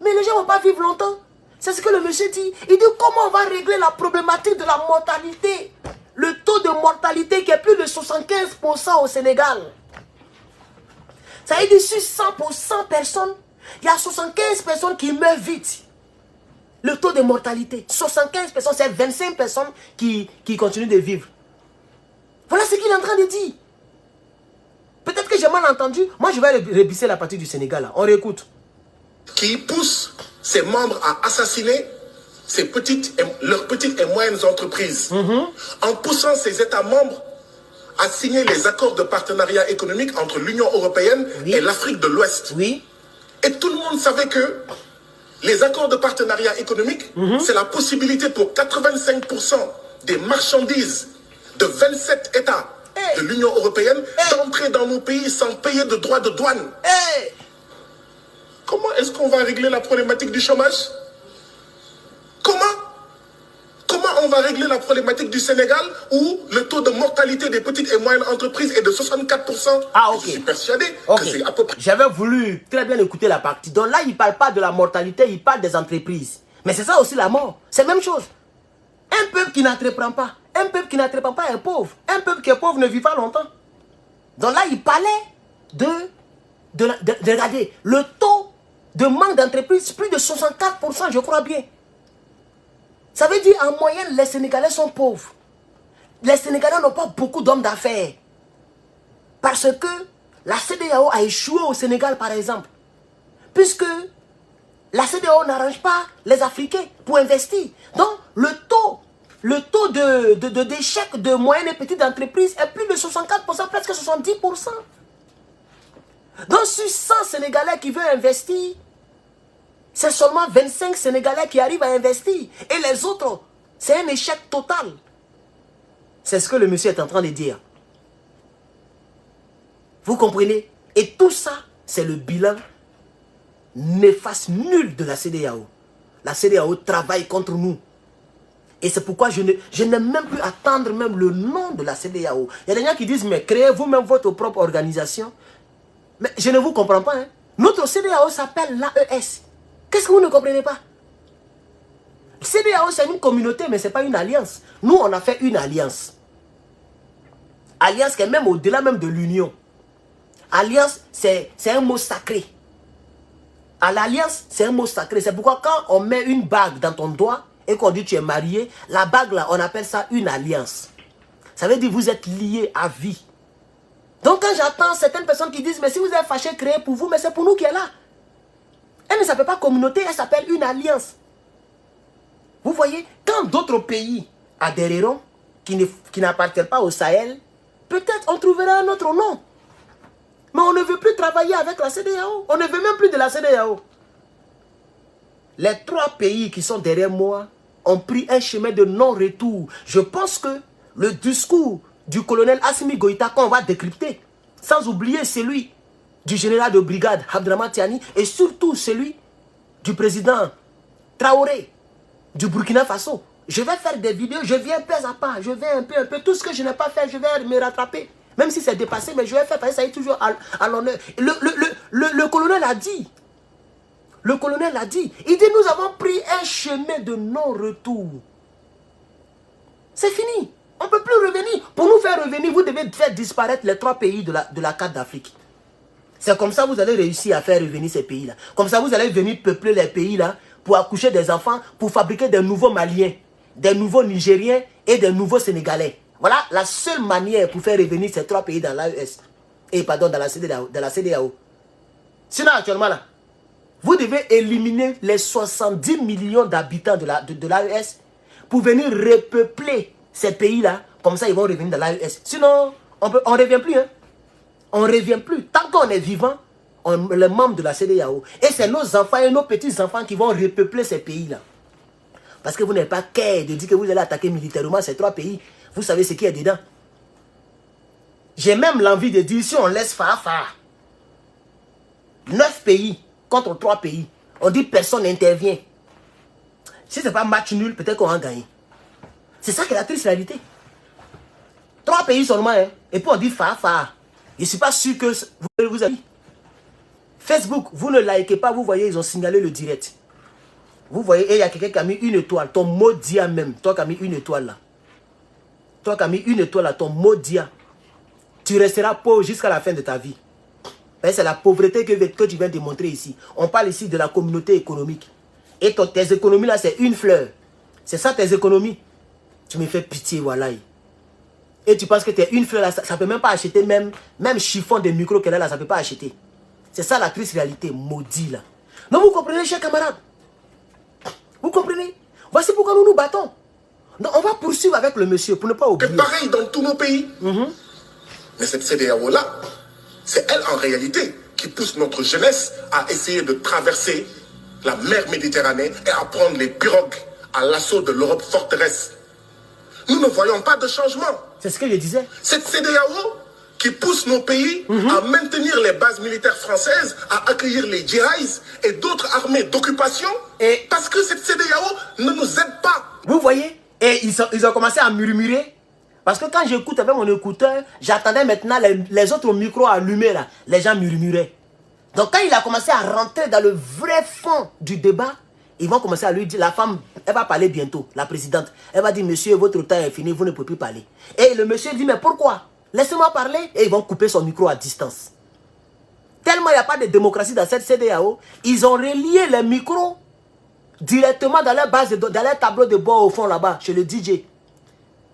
Speaker 1: Mais les gens ne vont pas vivre longtemps. C'est ce que le monsieur dit. Il dit comment on va régler la problématique de la mortalité. Le taux de mortalité qui est plus de 75% au Sénégal. Ça veut dire sur 100% personnes, il y a 75 personnes qui meurent vite. Le taux de mortalité. 75 personnes, c'est 25 personnes qui continuent de vivre. Voilà ce qu'il est en train de dire. Peut-être que j'ai mal entendu. Moi, je vais rebisser la partie du Sénégal. Là. On réécoute.
Speaker 2: Qui pousse ses membres à assassiner leurs petites et moyennes entreprises. En poussant ces États membres à signer les accords de partenariat économique entre l'Union européenne et l'Afrique de l'Ouest.
Speaker 1: Oui.
Speaker 2: Et tout le monde savait que les accords de partenariat économique, c'est la possibilité pour 85% des marchandises de 27 États de l'Union européenne d'entrer dans nos pays sans payer de droits de douane. Comment est-ce qu'on va régler la problématique du chômage? Comment on va régler la problématique du Sénégal où le taux de mortalité des petites et moyennes entreprises est de 64%?
Speaker 1: Ah, ok.
Speaker 2: Je suis persuadé que c'est à peu près...
Speaker 1: J'avais voulu très bien écouter la partie. Donc là, il ne parle pas de la mortalité, il parle des entreprises. Mais c'est ça aussi la mort. C'est la même chose. Un peuple qui n'entreprend pas, un peuple qui n'entreprend pas est pauvre. Un peuple qui est pauvre ne vit pas longtemps. Donc là, il parlait de regarder le taux de manque d'entreprise, plus de 64%, je crois bien. Ça veut dire en moyenne, les Sénégalais sont pauvres. Les Sénégalais n'ont pas beaucoup d'hommes d'affaires. Parce que la CEDEAO a échoué au Sénégal, par exemple. Puisque la CEDEAO n'arrange pas les Africains pour investir. Donc, le taux d'échec de moyennes et petites entreprises est plus de 64%, presque 70%. Donc, sur 100 Sénégalais qui veulent investir, c'est seulement 25 Sénégalais qui arrivent à investir. Et les autres, c'est un échec total. C'est ce que le monsieur est en train de dire. Vous comprenez? Et tout ça, c'est le bilan néfaste, nul de la CEDEAO. La CEDEAO travaille contre nous. Et c'est pourquoi je n'aime même plus attendre même le nom de la CEDEAO. Il y a des gens qui disent, mais créez vous-même votre propre organisation. Mais je ne vous comprends pas. Hein. Notre CEDEAO s'appelle l'AES. Qu'est-ce que vous ne comprenez pas? CEDEAO, c'est une communauté, mais ce n'est pas une alliance. Nous, on a fait une alliance. Alliance qui est même au-delà même de l'union. Alliance, c'est un mot sacré. À l'alliance, c'est un mot sacré. C'est pourquoi quand on met une bague dans ton doigt et qu'on dit tu es marié, la bague là, on appelle ça une alliance. Ça veut dire que vous êtes liés à vie. Donc quand j'entends certaines personnes qui disent, mais si vous êtes fâché, créé pour vous, mais c'est pour nous qui est là. Elle ne s'appelle pas communauté, elle s'appelle une alliance. Vous voyez, quand d'autres pays adhéreront, qui n'appartiennent pas au Sahel, peut-être on trouvera un autre nom. Mais on ne veut plus travailler avec la CEDEAO. On ne veut même plus de la CEDEAO. Les 3 pays qui sont derrière moi ont pris un chemin de non-retour. Je pense que le discours du colonel Assimi Goïta qu'on va décrypter, sans oublier celui du général de brigade Abdraman Tiani et surtout celui du président Traoré du Burkina Faso. Je vais faire des vidéos, je viens pas à pas, je vais un peu, tout ce que je n'ai pas fait, je vais me rattraper. Même si c'est dépassé, mais je vais faire, parce que ça est toujours à l'honneur. Le colonel a dit, il dit, nous avons pris un chemin de non-retour. C'est fini, on ne peut plus revenir. Pour nous faire revenir, vous devez faire disparaître les 3 pays de la carte d'Afrique. C'est comme ça que vous allez réussir à faire revenir ces pays-là. Comme ça, vous allez venir peupler les pays-là pour accoucher des enfants, pour fabriquer des nouveaux Maliens, des nouveaux Nigériens et des nouveaux Sénégalais. Voilà la seule manière pour faire revenir ces 3 pays dans l'AES. Et pardon, dans la CEDEAO. Sinon, actuellement là, Vous devez éliminer les 70 millions d'habitants de l'AES pour venir repeupler ces pays-là. Comme ça, ils vont revenir dans l'AES. Sinon, on ne revient plus. Hein. On ne revient plus. Tant qu'on est vivant, on est membre de la CEDEAO. Et c'est nos enfants et nos petits-enfants qui vont repeupler ces pays-là. Parce que vous n'avez pas qu'à de dire que vous allez attaquer militairement ces 3 pays. Vous savez ce qu'il y a dedans. J'ai même l'envie de dire, si on laisse faire 9 pays contre 3 pays, on dit personne n'intervient. Si ce n'est pas match nul, peut-être qu'on va gagner. C'est ça qui est la triste réalité. 3 pays seulement, hein, et puis on dit faire. Je ne suis pas sûr que vous avez... Facebook, vous ne likez pas, vous voyez, ils ont signalé le direct. Vous voyez, et il y a quelqu'un qui a mis une étoile, ton maudit même, toi qui as mis une étoile là. Toi qui as mis une étoile là, ton maudit. Tu resteras pauvre jusqu'à la fin de ta vie. C'est la pauvreté que tu viens de montrer ici. On parle ici de la communauté économique. Et tes économies là, c'est une fleur. C'est ça tes économies. Tu me fais pitié, voilà. Et tu penses que tu es une fleur là, ça ne peut même pas acheter, même chiffon de micro qu'elle a là, ça ne peut pas acheter. C'est ça la triste réalité, maudit là. Non, vous comprenez, chers camarades? Vous comprenez? Voici pourquoi nous nous battons. Donc, on va poursuivre avec le monsieur pour ne pas oublier.
Speaker 2: C'est pareil dans tous nos pays. Mais cette CEDEAO-là, c'est elle en réalité qui pousse notre jeunesse à essayer de traverser la mer Méditerranée et à prendre les pirogues à l'assaut de l'Europe forteresse. Nous ne voyons pas de changement.
Speaker 1: C'est ce que je disais.
Speaker 2: Cette CEDEAO qui pousse nos pays à maintenir les bases militaires françaises, à accueillir les djihadistes et d'autres armées d'occupation, parce que cette CEDEAO ne nous aide pas.
Speaker 1: Vous voyez? Et ils ont commencé à murmurer. Parce que quand j'écoute avec mon écouteur, j'attendais maintenant les autres micros allumés là. Les gens murmuraient. Donc quand il a commencé à rentrer dans le vrai fond du débat, ils vont commencer à lui dire, la femme, elle va parler bientôt, la présidente. Elle va dire, monsieur, votre temps est fini, vous ne pouvez plus parler. Et le monsieur dit, mais pourquoi? Laissez-moi parler. Et ils vont couper son micro à distance. Tellement il n'y a pas de démocratie dans cette CEDEAO, ils ont relié les micros directement dans leur base, dans leur tableau de bord au fond là-bas, chez le DJ.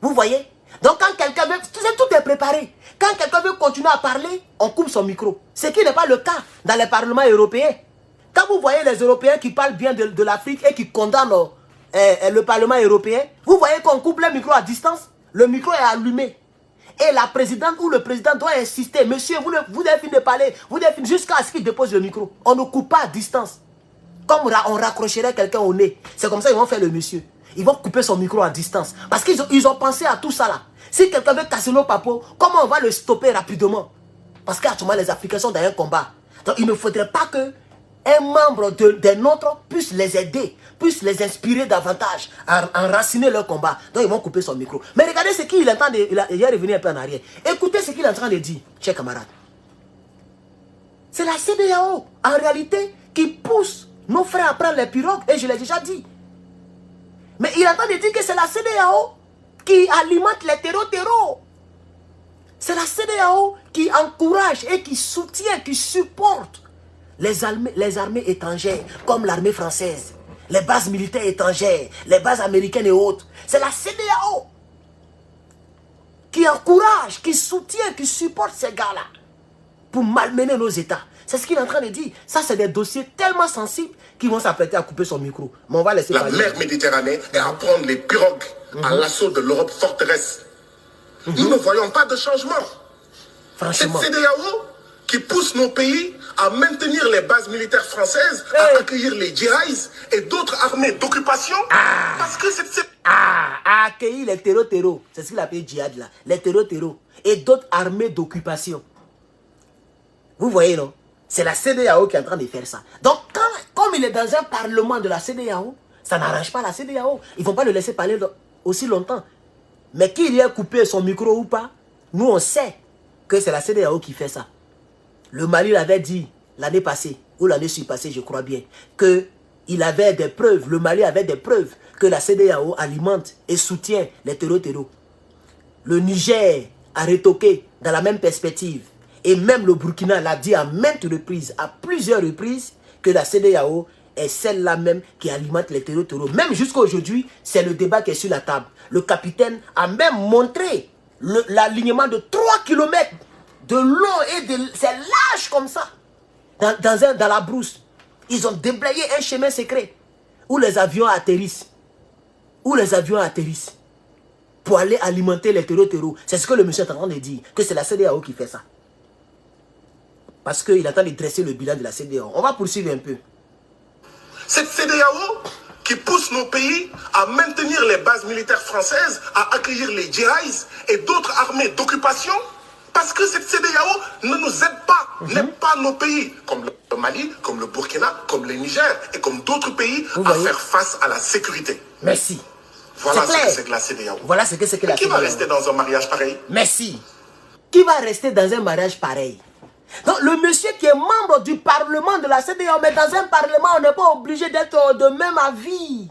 Speaker 1: Vous voyez? Donc quand quelqu'un veut, tout est préparé. Quand quelqu'un veut continuer à parler, on coupe son micro. Ce qui n'est pas le cas dans les parlements européens. Quand vous voyez les Européens qui parlent bien de l'Afrique et qui condamnent le Parlement européen, vous voyez qu'on coupe le micro à distance. Le micro est allumé. Et la présidente ou le président doit insister. Monsieur, vous devez finir de parler. Vous devez finir jusqu'à ce qu'il dépose le micro. On ne coupe pas à distance. Comme on raccrocherait quelqu'un au nez. C'est comme ça qu'ils vont faire le monsieur. Ils vont couper son micro à distance. Parce qu'ils ont pensé à tout ça là. Si quelqu'un veut casser nos papos, comment on va le stopper rapidement? Parce qu'actuellement les Africains sont dans un combat. Donc il ne faudrait pas que un membre des nôtres puisse les aider, puisse les inspirer davantage à enraciner leur combat. Donc ils vont couper son micro. Mais regardez ce qu'il est en train de... Il est revenu un peu en arrière. Écoutez ce qu'il est en train de dire, chers camarades. C'est la CEDEAO, en réalité, qui pousse nos frères à prendre les pirogues. Et je l'ai déjà dit. Mais il est en train de dire que c'est la CEDEAO qui alimente les terreaux. C'est la CEDEAO qui encourage et qui soutient, qui supporte les armées étrangères, comme l'armée française, les bases militaires étrangères, les bases américaines et autres. C'est la CEDEAO qui encourage, qui soutient, qui supporte ces gars-là pour malmener nos États. C'est ce qu'il est en train de dire. Ça, c'est des dossiers tellement sensibles qu'ils vont s'apprêter à couper son micro. Mais on va laisser
Speaker 2: la mer Méditerranée et à prendre les pirogues à l'assaut de l'Europe forteresse. Nous ne voyons pas de changement.
Speaker 1: Franchement.
Speaker 2: Cette CEDEAO qui pousse nos pays à maintenir les bases militaires françaises, à accueillir les djihadistes et d'autres armées d'occupation. Parce que
Speaker 1: à accueillir les terreaux. C'est ce qu'il appelle djihad là. Les terreaux. Et d'autres armées d'occupation. Vous voyez, non? C'est la CEDEAO qui est en train de faire ça. Donc, comme il est dans un parlement de la CEDEAO, ça n'arrange pas la CEDEAO. Ils ne vont pas le laisser parler aussi longtemps. Mais qu'il y ait coupé son micro ou pas, nous on sait que c'est la CEDEAO qui fait ça. Le Mali l'avait dit l'année passée, ou l'année surpassée, je crois bien, qu'il avait des preuves, le Mali avait des preuves que la CEDEAO alimente et soutient les terreaux. Le Niger a retoqué dans la même perspective. Et même le Burkina l'a dit à maintes reprises, à plusieurs reprises, que la CEDEAO est celle-là même qui alimente les terreaux. Même jusqu'à aujourd'hui, c'est le débat qui est sur la table. Le capitaine a même montré l'alignement de 3 km de long et c'est large comme ça, dans la brousse. Ils ont déblayé un chemin secret où les avions atterrissent. Où les avions atterrissent. Pour aller alimenter les terreaux. C'est ce que le monsieur est en train de dire. Que c'est la CEDEAO qui fait ça. Parce qu'il attend de dresser le bilan de la CEDEAO. On va poursuivre un peu.
Speaker 2: Cette CEDEAO qui pousse nos pays à maintenir les bases militaires françaises, à accueillir les djihadistes et d'autres armées d'occupation, parce que cette CEDEAO ne nous aide pas, n'aide pas nos pays, comme le Mali, comme le Burkina, comme le Niger et comme d'autres pays à faire face à la sécurité.
Speaker 1: Merci.
Speaker 2: Voilà ce que c'est que la CEDEAO.
Speaker 1: Voilà ce que c'est que la CEDEAO.
Speaker 2: Qui va rester dans un mariage pareil?
Speaker 1: Merci. Qui va rester dans un mariage pareil? Donc le monsieur qui est membre du parlement de la CEDEAO, mais dans un parlement, on n'est pas obligé d'être de même avis.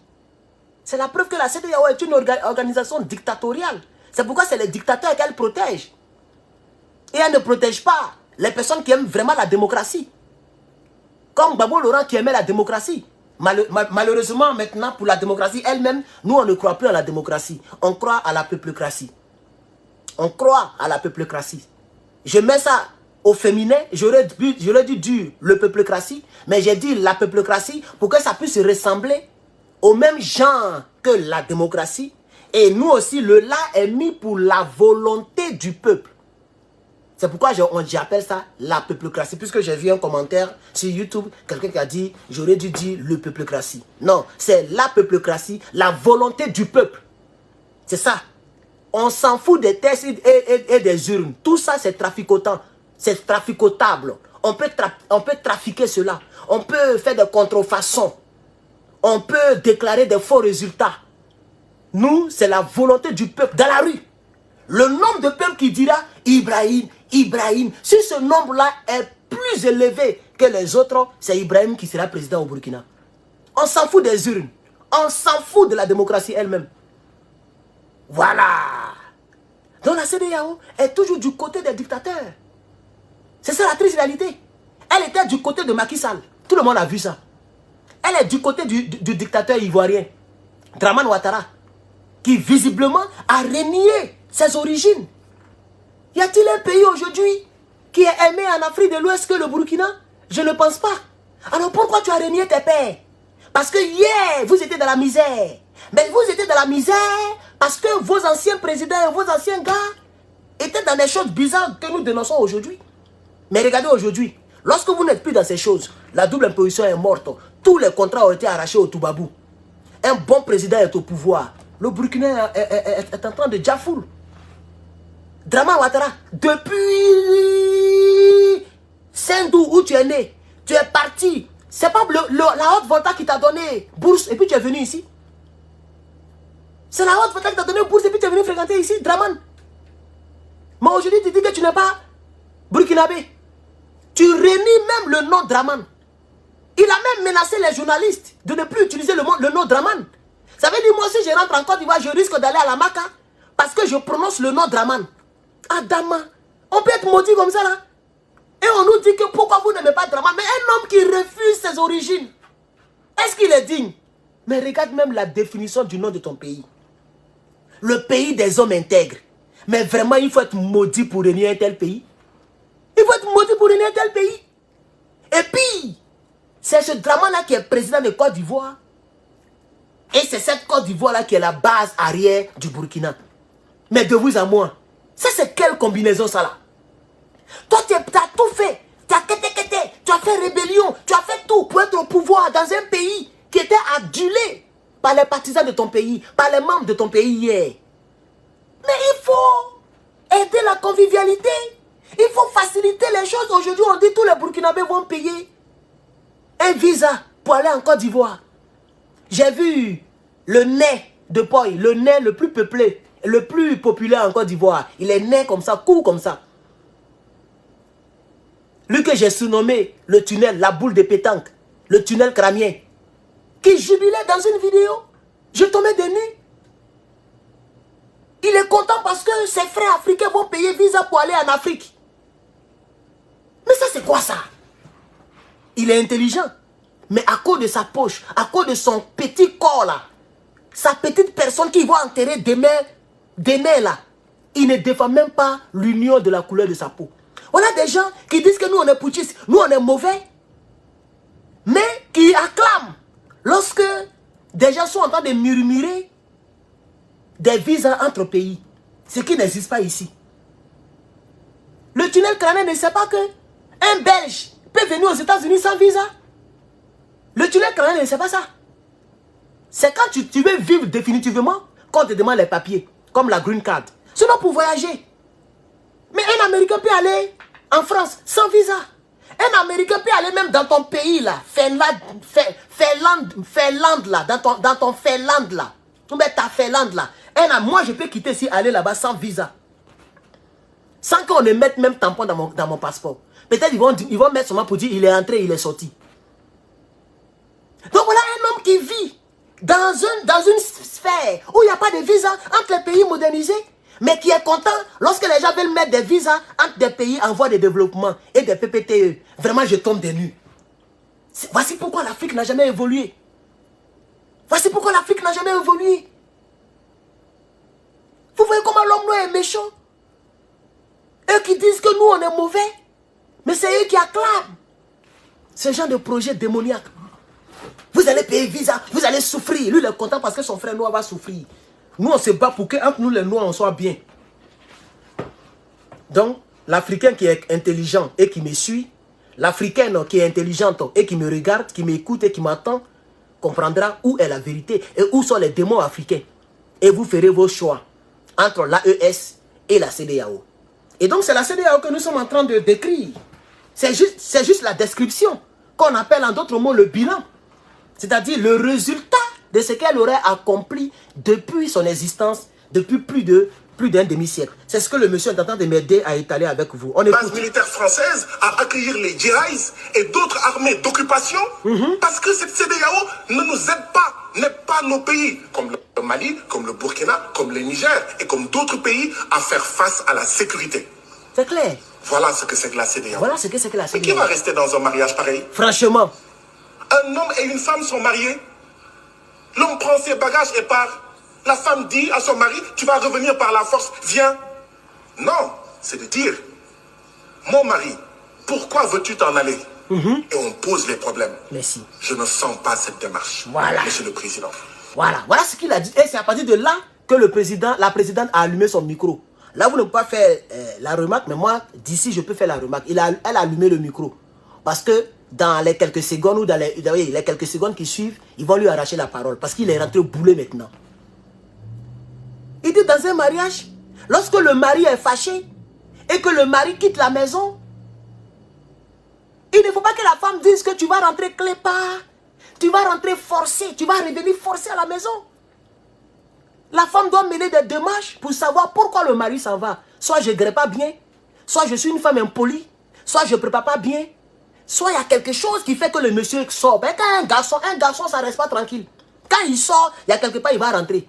Speaker 1: C'est la preuve que la CEDEAO est une organisation dictatoriale. C'est pourquoi c'est les dictateurs qu'elle protège. Et elle ne protège pas les personnes qui aiment vraiment la démocratie. Comme Gbagbo Laurent qui aimait la démocratie. Malheureusement, maintenant, pour la démocratie elle-même, nous, on ne croit plus à la démocratie. On croit à la peuplocratie. On croit à la peuplocratie. Je mets ça au féminin, j'aurais dû dire le peuplocratie, mais j'ai dit la peuplocratie pour que ça puisse ressembler au même genre que la démocratie. Et nous aussi, le la est mis pour la volonté du peuple. C'est pourquoi j'appelle ça la peuplocratie, puisque j'ai vu un commentaire sur YouTube, quelqu'un qui a dit, j'aurais dû dire le peuplocratie. Non, c'est la peuplocratie, la volonté du peuple. C'est ça. On s'en fout des tests et des urnes. Tout ça, c'est traficotant. C'est traficotable. On peut trafiquer cela. On peut faire des contrefaçons. On peut déclarer des faux résultats. Nous, c'est la volonté du peuple dans la rue. Le nombre de peuple qui dira Ibrahim, Ibrahim. Si ce nombre-là est plus élevé que les autres, c'est Ibrahim qui sera président au Burkina. On s'en fout des urnes. On s'en fout de la démocratie elle-même. Voilà. Donc la CEDEAO est toujours du côté des dictateurs. C'est ça la triste réalité. Elle était du côté de Macky Sall. Tout le monde a vu ça. Elle est du côté du dictateur ivoirien, Dramane Ouattara, qui visiblement a renié ses origines. Y a-t-il un pays aujourd'hui qui est aimé en Afrique de l'Ouest que le Burkina? Je ne pense pas. Alors pourquoi tu as renié tes pères? Parce que hier, vous étiez dans la misère. Mais vous étiez dans la misère parce que vos anciens présidents et vos anciens gars étaient dans des choses bizarres que nous dénonçons aujourd'hui. Mais regardez aujourd'hui, lorsque vous n'êtes plus dans ces choses, la double imposition est morte. Tous les contrats ont été arrachés au Toubabou. Un bon président est au pouvoir. Le Burkina est en train de jafoul. Dramane Ouattara, depuis Sendou où tu es né, tu es parti. C'est pas la haute volta qui t'a donné bourse et puis tu es venu ici. C'est la haute volta qui t'a donné bourse et puis tu es venu fréquenter ici, Dramane. Mais aujourd'hui tu dis que tu n'es pas burkinabé. Tu renies même le nom Dramane. Il a même menacé les journalistes de ne plus utiliser le nom Dramane. Ça veut dire moi si je rentre en Côte d'Ivoire, je risque d'aller à la Maca parce que je prononce le nom Dramane. Adama, on peut être maudit comme ça là. Et on nous dit que pourquoi vous n'aimez pas Dramane. Mais un homme qui refuse ses origines, est-ce qu'il est digne? Mais regarde même la définition du nom de ton pays. Le pays des hommes intègres. Mais vraiment il faut être maudit pour renier un tel pays. Il faut être maudit pour renier un tel pays. Et puis, c'est ce Dramane là qui est président de Côte d'Ivoire. Et c'est cette Côte d'Ivoire là qui est la base arrière du Burkina. Mais de vous à moi, ça c'est quelle combinaison ça là? Toi tu as tout fait. Tu as tu as fait rébellion. Tu as fait tout pour être au pouvoir dans un pays qui était adulé par les partisans de ton pays, par les membres de ton pays hier. Mais il faut aider la convivialité. Il faut faciliter les choses. Aujourd'hui on dit tous les Burkinabés vont payer un visa pour aller en Côte d'Ivoire. J'ai vu le nez de Poy, le nez le plus peuplé, le plus populaire en Côte d'Ivoire. Il est né comme ça, court comme ça. Lui que j'ai surnommé le tunnel, la boule de pétanque, le tunnel crânien, qui jubilait dans une vidéo. Je tombais de nu. Il est content parce que ses frères africains vont payer visa pour aller en Afrique. Mais ça c'est quoi ça? Il est intelligent. Mais à cause de sa poche, à cause de son petit corps là, sa petite personne qui va enterrer des mains là, il ne défend même pas l'union de la couleur de sa peau. On a des gens qui disent que nous on est putschistes, nous on est mauvais, mais qui acclament lorsque des gens sont en train de murmurer des visas entre pays, ce qui n'existe pas ici. Le tunnel crânien ne sait pas que un Belge peut venir aux États-Unis sans visa. Le tunnel crânien ne sait pas ça. C'est quand tu veux vivre définitivement qu'on te demande les papiers, comme la green card. Sinon pour voyager. Mais un Américain peut aller en France sans visa. Un Américain peut aller même dans ton pays là, Finlande là, dans ton Finlande là. Ou bien ta Finlande là. Moi je peux quitter ici, aller là-bas sans visa. Sans qu'on ne mette même tampon dans mon passeport. Peut-être ils vont mettre seulement pour dire il est entré, il est sorti. Donc voilà un homme qui vit dans une sphère où il n'y a pas de visa entre les pays modernisés, mais qui est content lorsque les gens veulent mettre des visas entre des pays en voie de développement et des PPTE. Vraiment, je tombe des nues. Voici pourquoi l'Afrique n'a jamais évolué. Voici pourquoi l'Afrique n'a jamais évolué. Vous voyez comment l'homme noir est méchant? Eux qui disent que nous, on est mauvais, mais c'est eux qui acclament ce genre de projet démoniaque. Vous allez payer visa, vous allez souffrir. Lui, il est content parce que son frère noir va souffrir. Nous, on se bat pour que entre nous, les noirs, on soit bien. Donc, l'Africain qui est intelligent et qui me suit, l'Africaine qui est intelligente et qui me regarde, qui m'écoute et qui m'entend, comprendra où est la vérité et où sont les démons africains. Et vous ferez vos choix entre l'AES et la CEDEAO. Et donc, c'est la CEDEAO que nous sommes en train de décrire. C'est juste la description qu'on appelle en d'autres mots le bilan. C'est-à-dire le résultat de ce qu'elle aurait accompli depuis son existence, depuis plus d'un demi-siècle. C'est ce que le monsieur est en train de m'aider à étaler avec vous. On écoute.
Speaker 2: Base militaire française à accueillir les djihadistes et d'autres armées d'occupation parce que cette CEDEAO ne nous aide pas, n'aide pas nos pays, comme le Mali, comme le Burkina, comme le Niger et comme d'autres pays à faire face à la sécurité.
Speaker 1: C'est clair.
Speaker 2: Voilà ce que c'est que la CEDEAO.
Speaker 1: Voilà ce que c'est que la
Speaker 2: Mais
Speaker 1: CEDEAO.
Speaker 2: qui va rester dans un mariage pareil?
Speaker 1: Franchement.
Speaker 2: Un homme et une femme sont mariés. L'homme prend ses bagages et part. La femme dit à son mari, tu vas revenir par la force, viens. Non, c'est de dire, mon mari, pourquoi veux-tu t'en aller? Et on pose les problèmes.
Speaker 1: Merci.
Speaker 2: Je ne sens pas cette démarche,
Speaker 1: Voilà.
Speaker 2: Monsieur le Président.
Speaker 1: Voilà ce qu'il a dit. Et c'est à partir de là que la présidente a allumé son micro. Là, vous ne pouvez pas faire la remarque, mais moi, d'ici, je peux faire la remarque. Elle a allumé le micro. Parce que dans les quelques secondes ou dans les quelques secondes qui suivent, ils vont lui arracher la parole. Parce qu'il est rentré boulet maintenant. Il dit dans un mariage, lorsque le mari est fâché et que le mari quitte la maison, il ne faut pas que la femme dise que tu vas rentrer clépard, tu vas rentrer forcé, tu vas revenir forcé à la maison. La femme doit mener des démarches pour savoir pourquoi le mari s'en va. Soit je ne grille pas bien, soit je suis une femme impolie, soit je ne prépare pas bien, soit il y a quelque chose qui fait que le monsieur sort. Ben, quand un garçon, ça ne reste pas tranquille. Quand il sort, il y a quelque part, il va rentrer.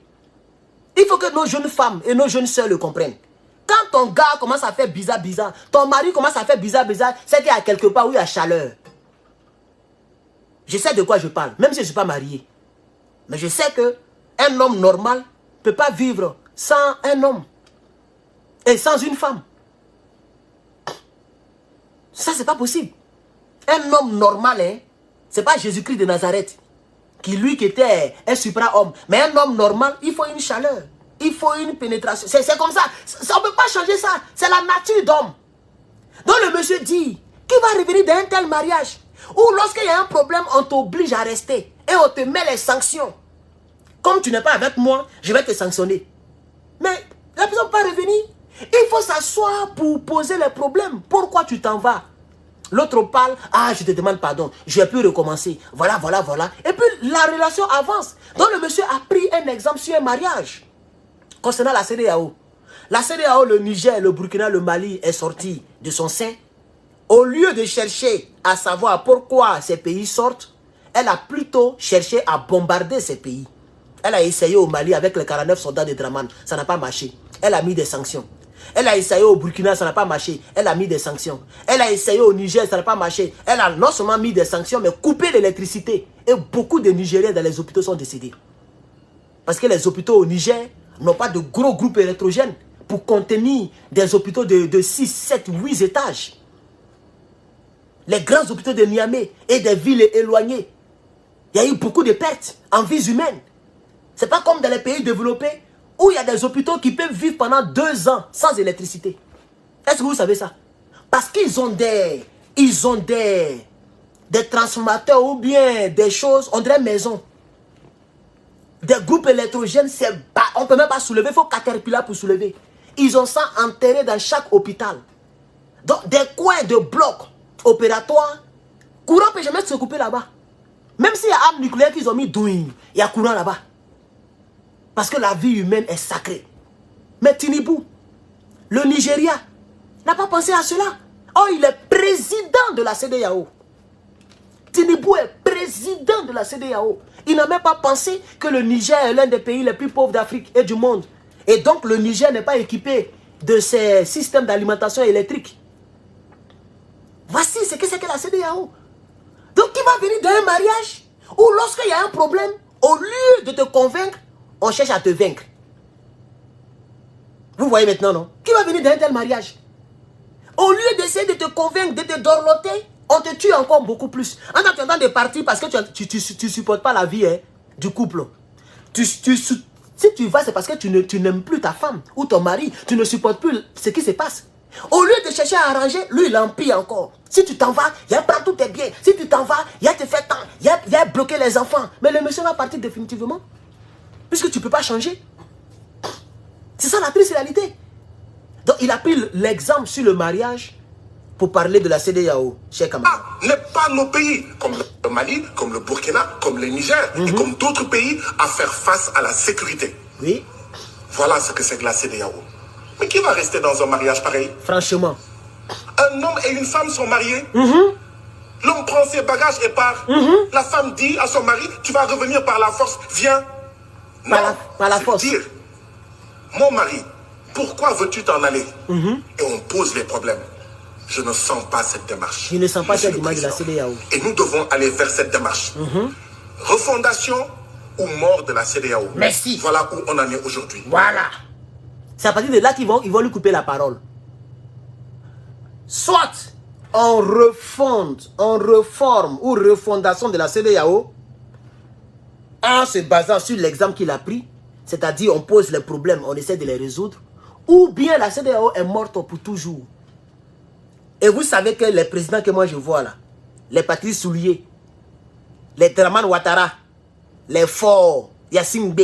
Speaker 1: Il faut que nos jeunes femmes et nos jeunes soeurs le comprennent. Quand ton gars commence à faire bizarre, ton mari commence à faire bizarre, c'est qu'il y a quelque part où il y a chaleur. Je sais de quoi je parle, même si je ne suis pas marié. Mais je sais qu'un homme normal ne peut pas vivre sans un homme et sans une femme. Ça, c'est pas possible. Un homme normal, hein, c'est pas Jésus-Christ de Nazareth, qui était un supra-homme. Mais un homme normal, il faut une chaleur. Il faut une pénétration. C'est comme ça. On ne peut pas changer ça. C'est la nature d'homme. Donc le monsieur dit, qui va revenir d'un tel mariage où lorsqu'il y a un problème, on t'oblige à rester et on te met les sanctions. Comme tu n'es pas avec moi, je vais te sanctionner. Mais la personne ne peut pas revenir. Il faut s'asseoir pour poser les problèmes. Pourquoi tu t'en vas? L'autre parle, ah, je te demande pardon, je vais plus recommencer. Voilà. Et puis la relation avance. Donc le monsieur a pris un exemple sur un mariage. Concernant la CEDEAO. La CEDEAO, le Niger, le Burkina, le Mali est sorti de son sein. Au lieu de chercher à savoir pourquoi ces pays sortent, elle a plutôt cherché à bombarder ces pays. Elle a essayé au Mali avec les 49 soldats de Draman, ça n'a pas marché. Elle a mis des sanctions. Elle a essayé au Burkina, ça n'a pas marché. Elle a mis des sanctions. Elle a essayé au Niger, ça n'a pas marché. Elle a non seulement mis des sanctions, mais coupé l'électricité. Et beaucoup de Nigériens dans les hôpitaux sont décédés. Parce que les hôpitaux au Niger n'ont pas de gros groupes électrogènes pour contenir des hôpitaux de 6, 7, 8 étages. Les grands hôpitaux de Niamey et des villes éloignées Il y a eu beaucoup de pertes en vies humaines. Ce n'est pas comme dans les pays développés où il y a des hôpitaux qui peuvent vivre pendant 2 ans sans électricité. Est-ce que vous savez ça? Parce qu'ils ont des transformateurs ou bien des choses, on dirait maison. Des groupes électrogènes, on ne peut même pas soulever, il faut caterpillar pour soulever. Ils ont ça enterré dans chaque hôpital. Donc des coins de blocs opératoires, courant peut jamais se couper là-bas. Même s'il y a armes nucléaires qu'ils ont mis douille, il y a courant là-bas. Parce que la vie humaine est sacrée. Mais Tinubu, le Nigeria, n'a pas pensé à cela. Oh, il est président de la CEDEAO. Tinubu est président de la CEDEAO. Il n'a même pas pensé que le Niger est l'un des pays les plus pauvres d'Afrique et du monde. Et donc le Niger n'est pas équipé de ces systèmes d'alimentation électrique. Voici ce que c'est que la CEDEAO. Donc qui va venir dans un mariage où lorsqu'il y a un problème, au lieu de te convaincre, on cherche à te vaincre. Vous voyez maintenant, non? Qui va venir dans un tel mariage? Au lieu d'essayer de te convaincre, de te dorloter, on te tue encore beaucoup plus. En attendant de partir parce que tu ne supportes pas la vie du couple. Si tu vas, c'est parce que tu n'aimes plus ta femme ou ton mari. Tu ne supportes plus ce qui se passe. Au lieu de chercher à arranger, lui, il empire encore. Si tu t'en vas, il a pris tous tes biens. Si tu t'en vas, il a te fait tant. Il a bloqué les enfants. Mais le monsieur va partir définitivement. Puisque tu ne peux pas changer. C'est ça la triste réalité. Donc, il a pris l'exemple sur le mariage pour parler de la CEDEAO, cher camarade.
Speaker 2: N'est pas nos pays, comme le Mali, comme le Burkina, comme le Niger, et comme d'autres pays, à faire face à la sécurité.
Speaker 1: Oui.
Speaker 2: Voilà ce que c'est que la CEDEAO. Mais qui va rester dans un mariage pareil?
Speaker 1: Franchement.
Speaker 2: Un homme et une femme sont mariés. L'homme prend ses bagages et part. La femme dit à son mari, tu vas revenir par la force, viens.
Speaker 1: Par la force.
Speaker 2: Dire, mon mari, pourquoi veux-tu t'en aller? Et on pose les problèmes. Je ne sens pas cette démarche.
Speaker 1: Je ne sens pas cette démarche de la CEDEAO.
Speaker 2: Et nous devons aller vers cette démarche. Refondation ou mort de la CEDEAO.
Speaker 1: Merci.
Speaker 2: Voilà où on en est aujourd'hui.
Speaker 1: Voilà. C'est à partir de là qu'ils vont lui couper la parole. Soit on refonde, on reforme ou refondation de la CEDEAO en se basant sur l'exemple qu'il a pris, c'est-à-dire on pose les problèmes, on essaie de les résoudre, ou bien la CEDEAO est morte pour toujours. Et vous savez que les présidents que moi je vois là, les Patrice Soulier, les Dramane Ouattara, les Faure, Yassine B,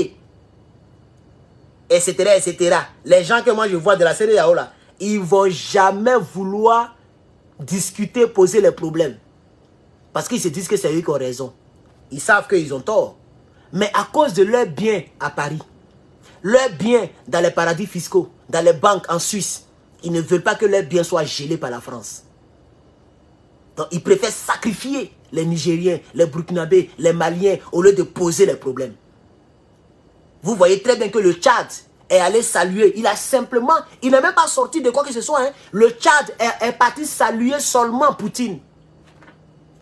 Speaker 1: etc., les gens que moi je vois de la CEDEAO là, ils ne vont jamais vouloir discuter, poser les problèmes. Parce qu'ils se disent que c'est eux qui ont raison. Ils savent qu'ils ont tort. Mais à cause de leurs biens à Paris, leurs biens dans les paradis fiscaux, dans les banques en Suisse, ils ne veulent pas que leurs biens soient gelés par la France. Donc ils préfèrent sacrifier les Nigériens, les Burkinabés, les Maliens, au lieu de poser les problèmes. Vous voyez très bien que le Tchad est allé saluer. Il n'a même pas sorti de quoi que ce soit. Hein. Le Tchad est parti saluer seulement Poutine.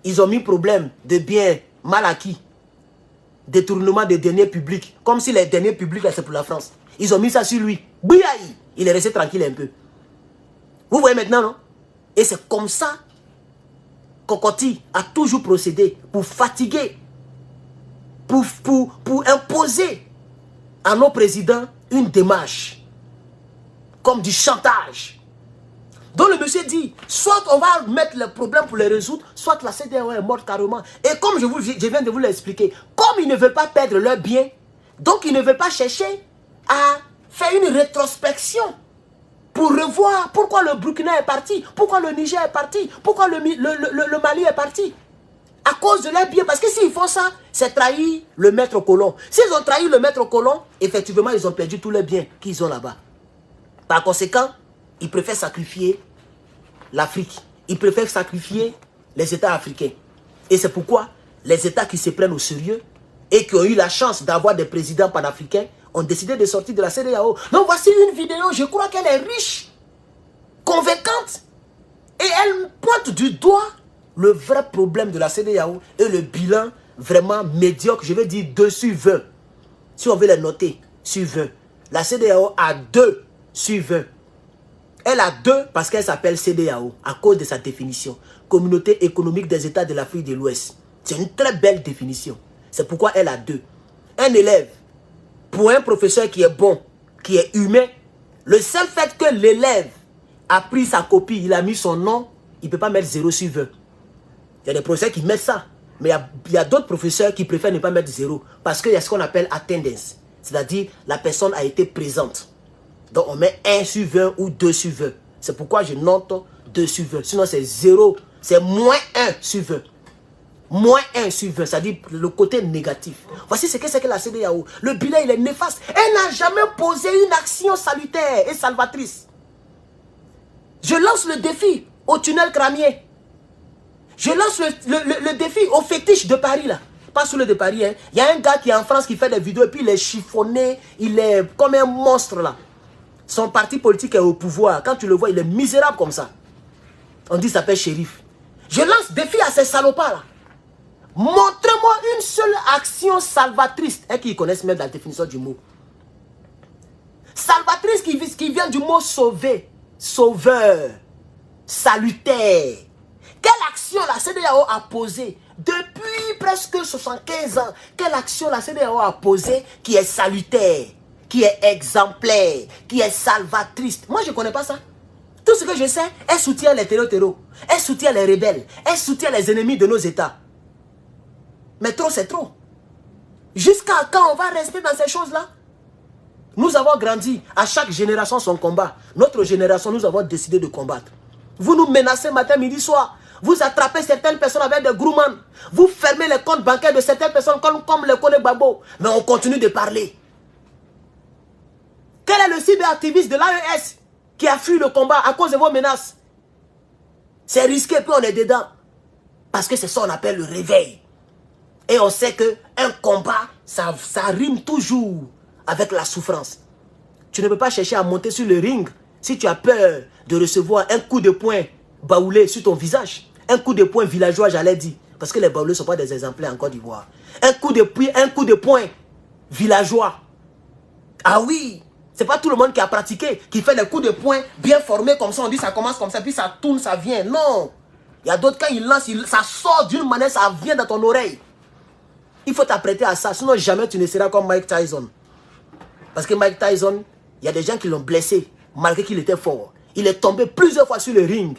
Speaker 1: Ils ont mis problème de biens mal acquis. Détournement des deniers publics. Comme si les deniers publics, c'est pour la France. Ils ont mis ça sur lui. Bouillaï! Il est resté tranquille un peu. Vous voyez maintenant, non? Et c'est comme ça Kokoti a toujours procédé pour fatiguer, pour imposer à nos présidents une démarche comme du chantage. Donc le monsieur dit, soit on va mettre les problèmes pour les résoudre, soit la CEDEAO est morte carrément. Et comme je viens de vous l'expliquer, comme ils ne veulent pas perdre leurs biens, donc ils ne veulent pas chercher à faire une rétrospection pour revoir pourquoi le Burkina est parti, pourquoi le Niger est parti, pourquoi le Mali est parti. À cause de leurs biens, parce que s'ils font ça, c'est trahir le maître colon. S'ils ont trahi le maître colon, effectivement, ils ont perdu tous les biens qu'ils ont là-bas. Par conséquent, ils préfèrent sacrifier l'Afrique. Ils préfèrent sacrifier les États africains. Et c'est pourquoi les États qui se prennent au sérieux et qui ont eu la chance d'avoir des présidents panafricains ont décidé de sortir de la CEDEAO. Donc voici une vidéo, je crois qu'elle est riche, convaincante. Et elle pointe du doigt le vrai problème de la CEDEAO et le bilan vraiment médiocre, je vais dire 2 sur 20. Si on veut les noter sur 20. La CEDEAO a 2 sur 20. Elle a 2 parce qu'elle s'appelle CEDEAO à cause de sa définition. Communauté économique des États de l'Afrique de l'Ouest. C'est une très belle définition. C'est pourquoi elle a 2. Un élève, pour un professeur qui est bon, qui est humain, le seul fait que l'élève a pris sa copie, il a mis son nom, il ne peut pas mettre 0 sur 20. Il y a des professeurs qui mettent ça. Mais il y a d'autres professeurs qui préfèrent ne pas mettre 0. Parce qu'il y a ce qu'on appelle attendance. C'est-à-dire, la personne a été présente. Donc, on met 1 sur 20 ou 2 sur 20. C'est pourquoi je note 2 sur 20. Sinon, c'est 0. C'est moins 1 sur 20. Moins 1 sur 20. C'est-à-dire le côté négatif. Voici ce que c'est que la CEDEAO. Le bilan, il est néfaste. Elle n'a jamais posé une action salutaire et salvatrice. Je lance le défi au tunnel crânien. Je lance le défi au fétiche de Paris, là. Pas sous le de Paris, hein. Il y a un gars qui est en France qui fait des vidéos et puis il est chiffonné, il est comme un monstre, là. Son parti politique est au pouvoir. Quand tu le vois, il est misérable comme ça. On dit qu'il s'appelle shérif. Je lance défi à ces salopards, là. Montrez-moi une seule action salvatrice. Et qui connaissent même la définition du mot. Salvatrice qui vient du mot sauver, sauveur, salutaire. Quelle action la CEDEAO a posée depuis presque 75 ans? Quelle action la CEDEAO a posée qui est salutaire, qui est exemplaire, qui est salvatrice? Moi, je ne connais pas ça. Tout ce que je sais, elle soutient les terreaux, elle soutient les rebelles, elle soutient les ennemis de nos États. Mais trop, c'est trop. Jusqu'à quand on va rester dans ces choses-là? Nous avons grandi, à chaque génération son combat. Notre génération, nous avons décidé de combattre. Vous nous menacez matin, midi, soir. Vous attrapez certaines personnes avec des groumans. Vous fermez les comptes bancaires de certaines personnes comme le Kone Gbagbo. Mais on continue de parler. Quel est le cyberactiviste de l'AES qui a fui le combat à cause de vos menaces? C'est risqué, puis on est dedans. Parce que c'est ça qu'on appelle le réveil. Et on sait qu'un combat, ça rime toujours avec la souffrance. Tu ne peux pas chercher à monter sur le ring si tu as peur de recevoir un coup de poing baoulé sur ton visage. Un coup de poing villageois, j'allais dire. Parce que les baoulés ne sont pas des exemplaires en Côte d'Ivoire. Un coup de poing villageois. Ah oui, c'est pas tout le monde qui a pratiqué, qui fait des coups de poing bien formés comme ça. On dit ça commence comme ça, puis ça tourne, ça vient. Non. Il y a d'autres, quand ils lancent, ça sort d'une manière, ça vient dans ton oreille. Il faut t'apprêter à ça, sinon jamais tu ne seras comme Mike Tyson. Parce que Mike Tyson, il y a des gens qui l'ont blessé, malgré qu'il était fort. Il est tombé plusieurs fois sur le ring.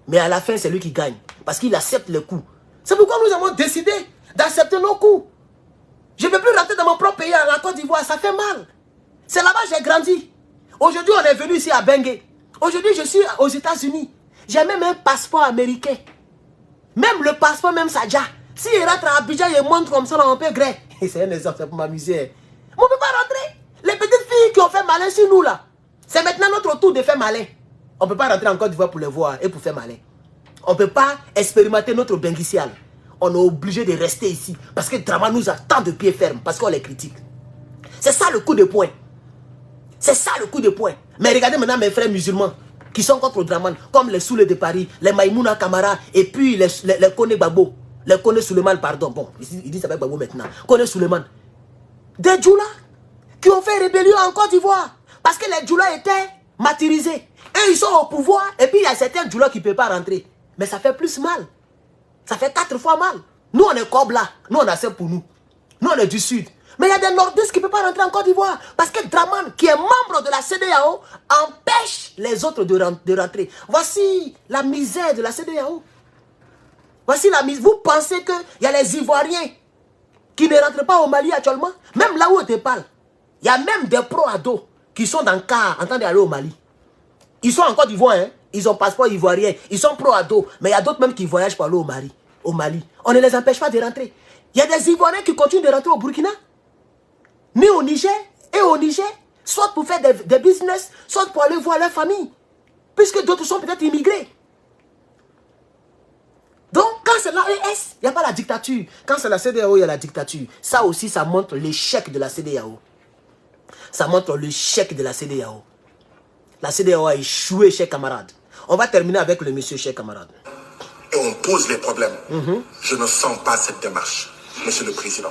Speaker 1: Mais à la fin, c'est lui qui gagne. Parce qu'il accepte les coups. C'est pourquoi nous avons décidé d'accepter nos coups. Je ne peux plus rentrer dans mon propre pays, à la Côte d'Ivoire, ça fait mal. C'est là-bas que j'ai grandi. Aujourd'hui, on est venu ici à Bengue. Aujourd'hui, je suis aux États-Unis. J'ai même un passeport américain. Même le passeport, même Sadja. S'il rentre à Abidjan, il montre comme ça, on peut gré. C'est un exemple, c'est pour m'amuser. On ne peut pas rentrer. Les petites filles qui ont fait malin sur nous, là. C'est maintenant notre tour de faire malin. On ne peut pas rentrer en Côte d'Ivoire pour les voir et pour faire malin. On ne peut pas expérimenter notre benguicial. On est obligé de rester ici. Parce que Draman nous a tant de pieds fermes. Parce qu'on les critique. C'est ça le coup de poing. C'est ça le coup de poing. Mais regardez maintenant mes frères musulmans qui sont contre Draman. Comme les Soulés de Paris, les Maïmouna Kamara et puis les Kone Gbagbo. Les Kone Suleiman, pardon. Bon, il dit ça va Gbagbo maintenant. Kone Suleiman. Des Djoula qui ont fait rébellion en Côte d'Ivoire. Parce que les Djoula étaient martyrisés. Et ils sont au pouvoir. Et puis il y a certains Djoula qui ne peuvent pas rentrer. Mais ça fait plus mal. Ça fait 4 fois mal. Nous, on est Kobla. Nous, on a ça pour nous. Nous, on est du Sud. Mais il y a des Nordistes qui ne peuvent pas rentrer en Côte d'Ivoire. Parce que Draman, qui est membre de la CEDEAO, empêche les autres de rentrer. Voici la misère de la CEDEAO. Voici la misère. Vous pensez qu'il y a les Ivoiriens qui ne rentrent pas au Mali actuellement? Même là où on te parle. Il y a même des pro-ados qui sont dans le car en train d'aller au Mali. Ils sont en Côte d'Ivoire, hein? Ils ont passeport ivoirien. Ils sont pro-ados. Mais il y a d'autres même qui voyagent pour aller au Mali. On ne les empêche pas de rentrer. Il y a des Ivoiriens qui continuent de rentrer au Burkina. Mais au Niger, soit pour faire des business, soit pour aller voir leur famille. Puisque d'autres sont peut-être immigrés. Donc, quand c'est l'AES, il n'y a pas la dictature. Quand c'est la CEDEAO, il y a la dictature. Ça aussi, ça montre l'échec de la CEDEAO. Ça montre l'échec de la CEDEAO. La CEDEAO a échoué, chers camarades. On va terminer avec le monsieur, chers camarades.
Speaker 2: Et on pose les problèmes. Je ne sens pas cette démarche, monsieur le président.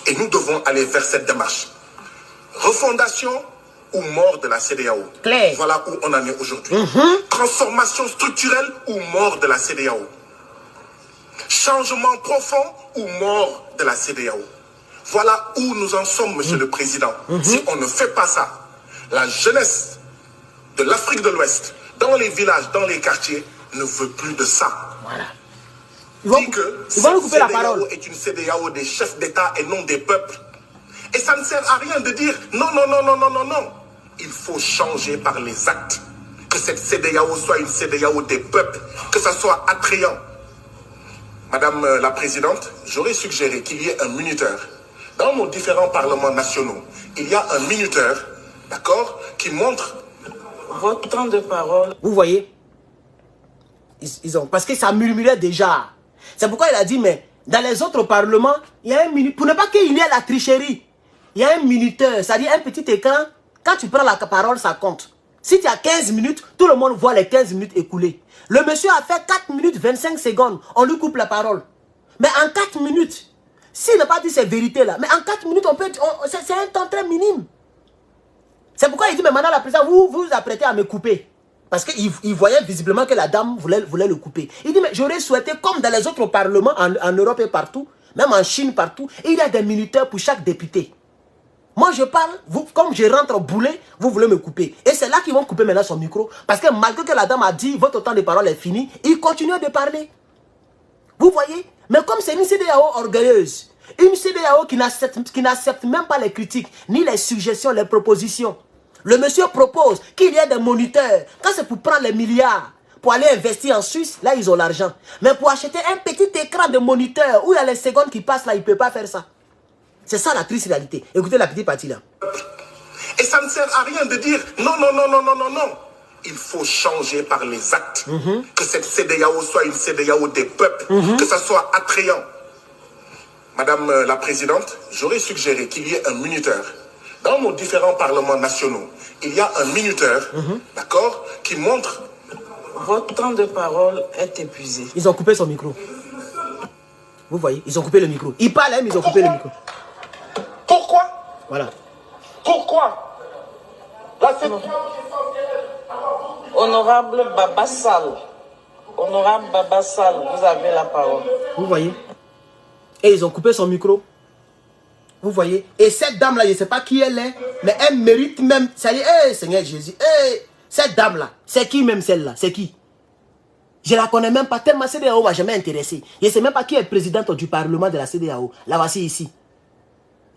Speaker 2: Et nous devons aller vers cette démarche. Refondation ou mort de la CEDEAO.
Speaker 1: Claire.
Speaker 2: Voilà où on en est aujourd'hui. Transformation structurelle ou mort de la CEDEAO. Changement profond ou mort de la CEDEAO. Voilà où nous en sommes, Monsieur le Président. Si on ne fait pas ça, la jeunesse de l'Afrique de l'Ouest, dans les villages, dans les quartiers, ne veut plus de ça.
Speaker 1: Voilà.
Speaker 2: Dit que cette CEDEAO est une CEDEAO des chefs d'État et non des peuples. Et ça ne sert à rien de dire non, non, non, non, non, non, non. Il faut changer par les actes. Que cette CEDEAO soit une CEDEAO des peuples, que ça soit attrayant. Madame la Présidente, j'aurais suggéré qu'il y ait un minuteur. Dans nos différents parlements nationaux, il y a un minuteur, d'accord, qui montre
Speaker 3: votre temps de parole.
Speaker 1: Vous voyez, ils ont, parce que ça murmurait déjà. C'est pourquoi il a dit, mais dans les autres parlements, il y a un minuteur. Pour ne pas qu'il y ait la tricherie, il y a un minuteur, c'est-à-dire un petit écran. Quand tu prends la parole, ça compte. Si tu as 15 minutes, tout le monde voit les 15 minutes écoulées. Le monsieur a fait 4 minutes 25 secondes. On lui coupe la parole. Mais en 4 minutes, s'il n'a pas dit ces vérités-là, mais en 4 minutes, c'est un temps très minime. C'est pourquoi il dit, mais maintenant la présidente, vous vous apprêtez à me couper. Parce qu'il voyait visiblement que la dame voulait le couper. Il dit, mais j'aurais souhaité, comme dans les autres parlements en Europe et partout, même en Chine, partout, il y a des minuteurs pour chaque député. Moi, je parle, comme je rentre au boulet, vous voulez me couper. Et c'est là qu'ils vont couper maintenant son micro. Parce que malgré que la dame a dit, votre temps de parole est fini, il continue de parler. Vous voyez? Mais comme c'est une CEDEAO orgueilleuse, une CEDEAO qui n'accepte même pas les critiques, ni les suggestions, les propositions. Le monsieur propose qu'il y ait des moniteurs. Quand c'est pour prendre les milliards, pour aller investir en Suisse, là, ils ont l'argent. Mais pour acheter un petit écran de moniteur, où il y a les secondes qui passent là, il ne peut pas faire ça. C'est ça la triste réalité. Écoutez la petite partie là.
Speaker 2: Et ça ne sert à rien de dire non, non, non, non, non, non, non. Il faut changer par les actes. Que cette CEDEAO soit une CEDEAO des peuples. Que ça soit attrayant. Madame la Présidente, j'aurais suggéré qu'il y ait un minuteur. Dans nos différents parlements nationaux, il y a un minuteur, d'accord, qui montre...
Speaker 3: Votre temps de parole est épuisé.
Speaker 1: Ils ont coupé son micro. Vous voyez, ils ont coupé le micro. Ils parlent, mais ils ont coupé le micro.
Speaker 2: Pourquoi?
Speaker 1: Voilà.
Speaker 2: Pourquoi? La
Speaker 3: Honorable Babassal. Honorable Babassal, vous avez la parole.
Speaker 1: Vous voyez? Et ils ont coupé son micro. Vous voyez? Et cette dame-là, je ne sais pas qui elle est, mais elle mérite même... Ça dit, hey, Seigneur Jésus, hey, cette dame-là, c'est qui même celle-là? C'est qui? Je ne la connais même pas, tellement CEDEAO m'a jamais intéressé. Je ne sais même pas qui est présidente du Parlement de la CEDEAO. La voici ici.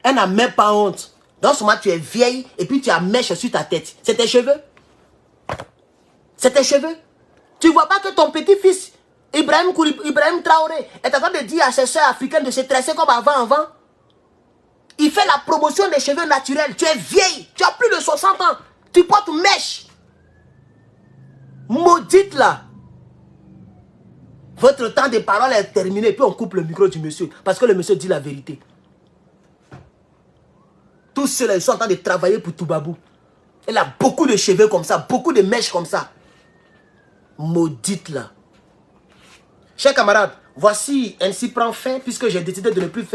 Speaker 1: Elle n'a même pas honte. Dans ce moment, tu es vieille et puis tu as mèche sur ta tête. C'est tes cheveux? C'est tes cheveux? Tu ne vois pas que ton petit-fils, Ibrahim Traoré, est en train de dire à ses soeurs africaines de se tresser comme avant? Il fait la promotion des cheveux naturels. Tu es vieille. Tu as plus de 60 ans. Tu portes mèche. Maudite là. Votre temps de parole est terminé. Puis on coupe le micro du monsieur. Parce que le monsieur dit la vérité. Tous ceux-là, ils sont en train de travailler pour Toubabou. Elle a beaucoup de cheveux comme ça. Beaucoup de mèches comme ça. Maudite là. Chers camarades, voici ainsi prend fin puisque j'ai décidé de ne plus faire.